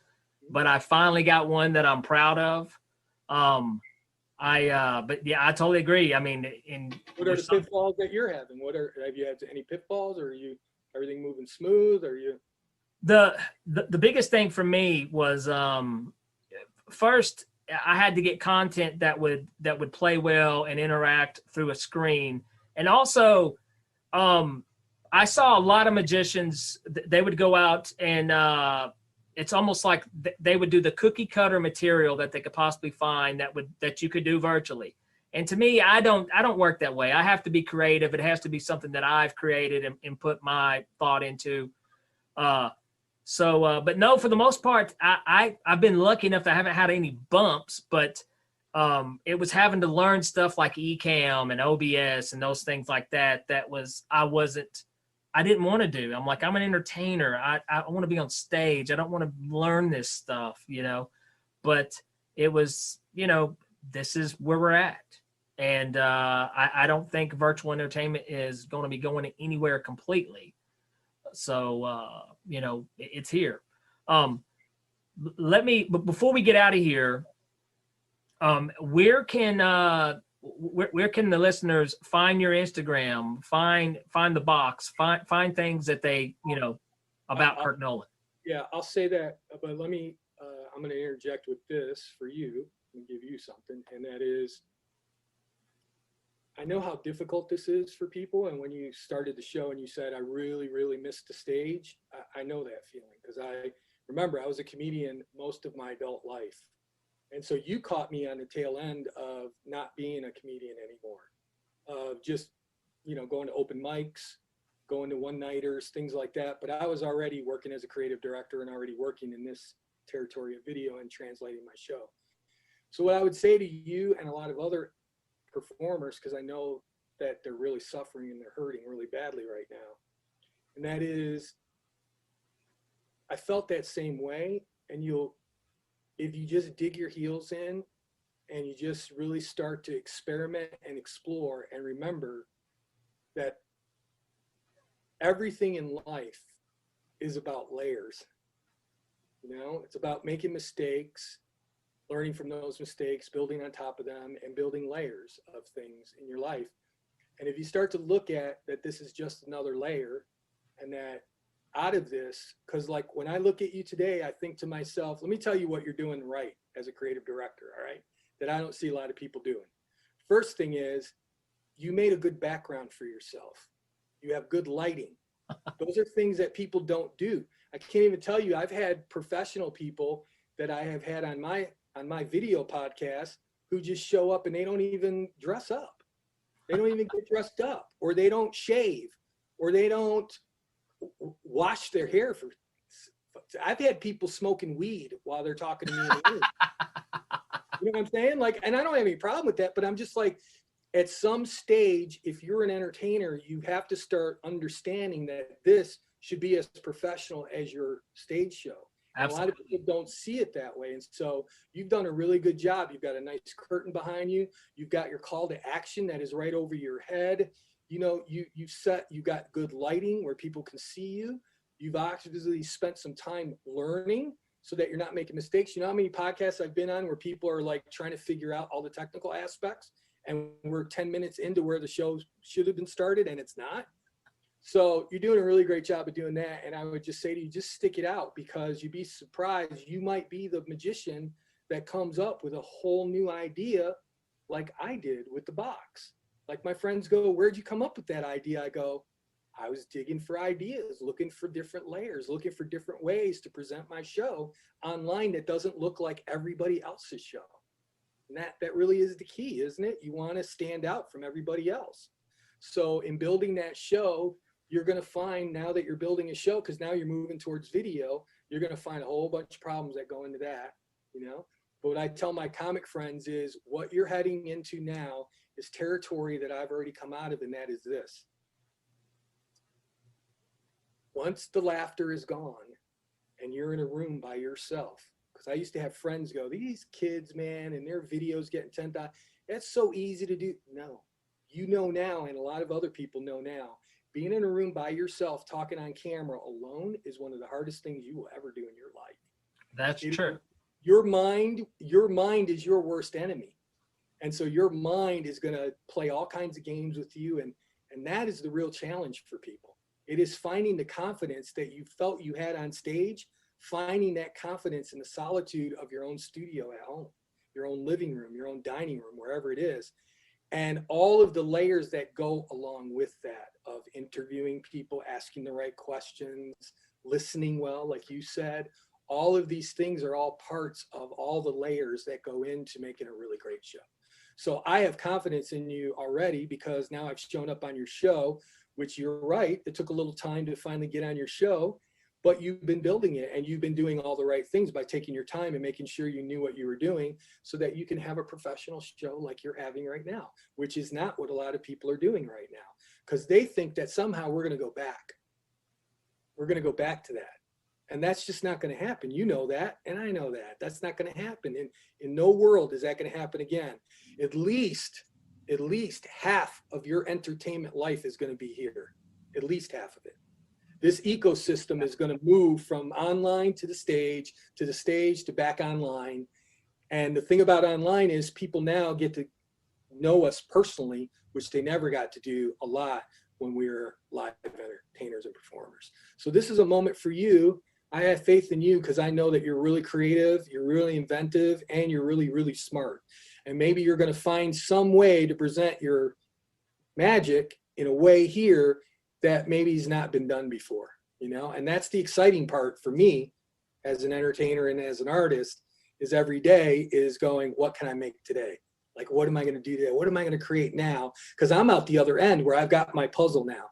but I finally got one that I'm proud of. But yeah, I totally agree. I mean, what are the pitfalls that you're having? Have you had any pitfalls, or are you everything moving smooth? Or you? The biggest thing for me was first I had to get content that would play well and interact through a screen, and also I saw a lot of magicians. They would go out and it's almost like they would do the cookie cutter material that they could possibly find that you could do virtually. And to me, I don't work that way. I have to be creative. It has to be something that I've created and put my thought into. But no, for the most part, I've been lucky enough that I haven't had any bumps, but it was having to learn stuff like Ecamm and OBS and those things like that. I didn't want to do. I'm like, I'm an entertainer. I want to be on stage. I don't want to learn this stuff, but it was, this is where we're at. And I don't think virtual entertainment is going to be going anywhere completely. So, it's here. Before we get out of here, where can the listeners find your Instagram, find the box, find things that they, about Kirk Noland? Yeah, I'll say that, but let me, I'm going to interject with this for you and give you something. And that is, I know how difficult this is for people. And when you started the show and you said, I really, really missed the stage, I know that feeling, because I remember I was a comedian most of my adult life. And so you caught me on the tail end of not being a comedian anymore, of just, going to open mics, going to one-nighters, things like that. But I was already working as a creative director and already working in this territory of video and translating my show. So what I would say to you and a lot of other performers, because I know that they're really suffering and they're hurting really badly right now, and that is, I felt that same way. And if you just dig your heels in and you just really start to experiment and explore and remember that everything in life is about layers. It's about making mistakes, learning from those mistakes, building on top of them, and building layers of things in your life. And if you start to look at that this is just another layer, and that out of this, because like when I look at you today, I think to myself, let me tell you what you're doing right as a creative director, all right, that I don't see a lot of people doing. First thing is, you made a good background for yourself. You have good lighting. Those are things that people don't do. I can't even tell you, I've had professional people that I have had on my video podcast who just show up and they don't even dress up. They don't even get dressed up, or they don't shave, or they don't wash their hair. I've had people smoking weed while they're talking to me in the room. You know what I'm saying? Like, and I don't have any problem with that, but I'm just like, at some stage, if you're an entertainer, you have to start understanding that this should be as professional as your stage show. And a lot of people don't see it that way. And so you've done a really good job. You've got a nice curtain behind you. You've got your call to action that is right over your head. You've got good lighting where people can see you. You've obviously spent some time learning. so that you're not making mistakes. You know how many podcasts I've been on where people are like trying to figure out all the technical aspects, and we're 10 minutes into where the show should have been started and it's not. So you're doing a really great job of doing that. And I would just say to you, just stick it out, because you'd be surprised. You might be the magician that comes up with a whole new idea, like I did with the box. Like my friends go, where'd you come up with that idea? I go, I was digging for ideas, looking for different layers, looking for different ways to present my show online that doesn't look like everybody else's show. And that really is the key, isn't it? You want to stand out from everybody else. So in building that show, you're going to find, now that you're building a show, because now you're moving towards video, you're going to find a whole bunch of problems that go into that, you know? But what I tell my comic friends is, what you're heading into now is territory that I've already come out of, and that is this. Once the laughter is gone and you're in a room by yourself, because I used to have friends go, these kids, man, and their videos getting 10,000, that's so easy to do. No, you know now, and a lot of other people know now, being in a room by yourself, talking on camera alone is one of the hardest things you will ever do in your life. That's true. Your mind is your worst enemy. And so your mind is going to play all kinds of games with you. And that is the real challenge for people. It is finding the confidence that you felt you had on stage, finding that confidence in the solitude of your own studio at home, your own living room, your own dining room, wherever it is. And all of the layers that go along with that, of interviewing people, asking the right questions, listening well, like you said, all of these things are all parts of all the layers that go into making a really great show. So I have confidence in you already, because now I've shown up on your show, which you're right, it took a little time to finally get on your show, but you've been building it, and you've been doing all the right things by taking your time and making sure you knew what you were doing, so that you can have a professional show like you're having right now, which is not what a lot of people are doing right now, because they think that somehow we're going to go back. We're going to go back to that. And that's just not going to happen. You know that, and I know that. That's not going to happen. In no world is that going to happen again. At least half of your entertainment life is going to be here. At least half of it. This ecosystem is going to move from online to the stage to back online. And the thing about online is people now get to know us personally, which they never got to do a lot when we were live entertainers and performers. So this is a moment for you. I have faith in you, because I know that you're really creative, you're really inventive, and you're really, really smart. And maybe you're going to find some way to present your magic in a way here that maybe has not been done before, you know? And that's the exciting part for me as an entertainer and as an artist, is every day is going, what can I make today? Like, what am I going to do today? What am I going to create now? Because I'm out the other end where I've got my puzzle now.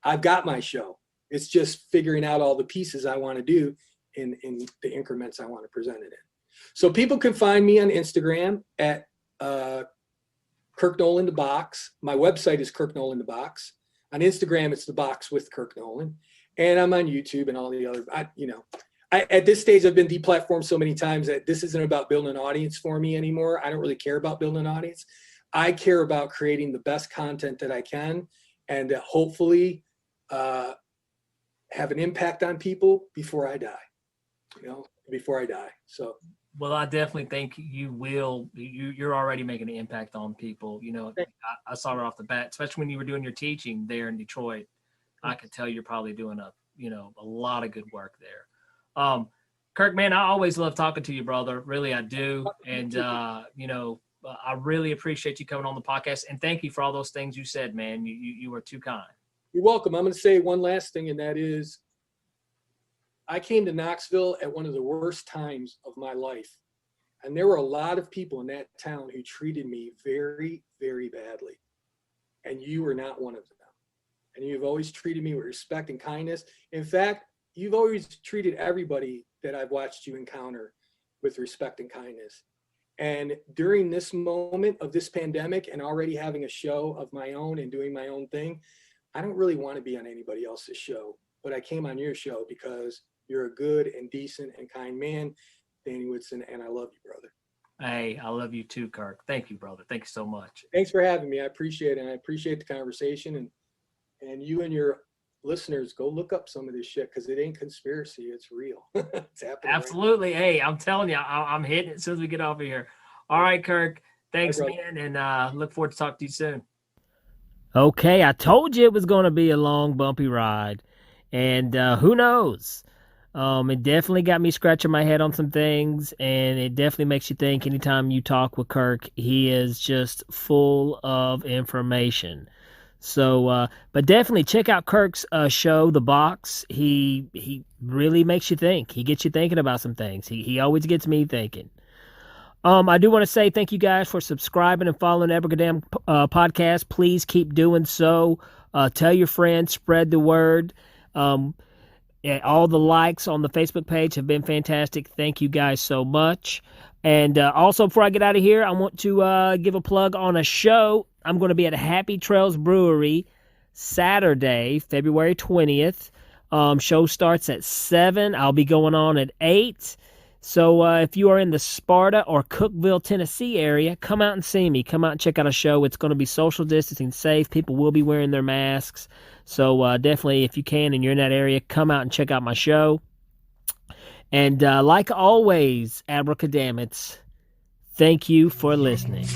I've got my show. It's just figuring out all the pieces I want to do in the increments I want to present it in. So people can find me on Instagram at Kirk Noland the Box. My website is Kirk Noland the Box. On Instagram, it's The Box with Kirk Noland. And I'm on YouTube and all the other, at this stage, I've been deplatformed so many times that this isn't about building an audience for me anymore. I don't really care about building an audience. I care about creating the best content that I can, and that hopefully have an impact on people before I die, before I die. So. Well, I definitely think you will. You're already making an impact on people. I saw it off the bat, especially when you were doing your teaching there in Detroit. I could tell you're probably doing a lot of good work there. Kirk, man, I always love talking to you, brother. Really, I do. And, I really appreciate you coming on the podcast. And thank you for all those things you said, man. You were too kind. You're welcome. I'm going to say one last thing, and that is, I came to Knoxville at one of the worst times of my life. And there were a lot of people in that town who treated me very, very badly. And you were not one of them. And you've always treated me with respect and kindness. In fact, you've always treated everybody that I've watched you encounter with respect and kindness. And during this moment of this pandemic, and already having a show of my own and doing my own thing, I don't really want to be on anybody else's show. But I came on your show because you're a good and decent and kind man, Danny Whitson, and I love you, brother. Hey, I love you too, Kirk. Thank you, brother. Thank you so much. Thanks for having me. I appreciate it. And I appreciate the conversation, and you and your listeners, go look up some of this shit because it ain't conspiracy. It's real. It's happening. Absolutely. Right. Hey, I'm telling you, I'm hitting it as soon as we get off of here. All right, Kirk. Thanks, man, and look forward to talking to you soon. Okay, I told you it was going to be a long, bumpy ride, and who knows? It definitely got me scratching my head on some things, and it definitely makes you think anytime you talk with Kirk. He is just full of information. So, but definitely check out Kirk's show, The Box. He really makes you think. He gets you thinking about some things. He always gets me thinking. I do want to say thank you guys for subscribing and following Abracadamn Podcast. Please keep doing so. Tell your friends, spread the word. All the likes on the Facebook page have been fantastic. Thank you guys so much. And also, before I get out of here, I want to give a plug on a show. I'm going to be at Happy Trails Brewery Saturday, February 20th. Show starts at 7. I'll be going on at 8. So if you are in the Sparta or Cookeville, Tennessee area, come out and see me. Come out and check out a show. It's going to be social distancing safe. People will be wearing their masks. So definitely, if you can and you're in that area, come out and check out my show. And like always, Abracadammits, thank you for listening.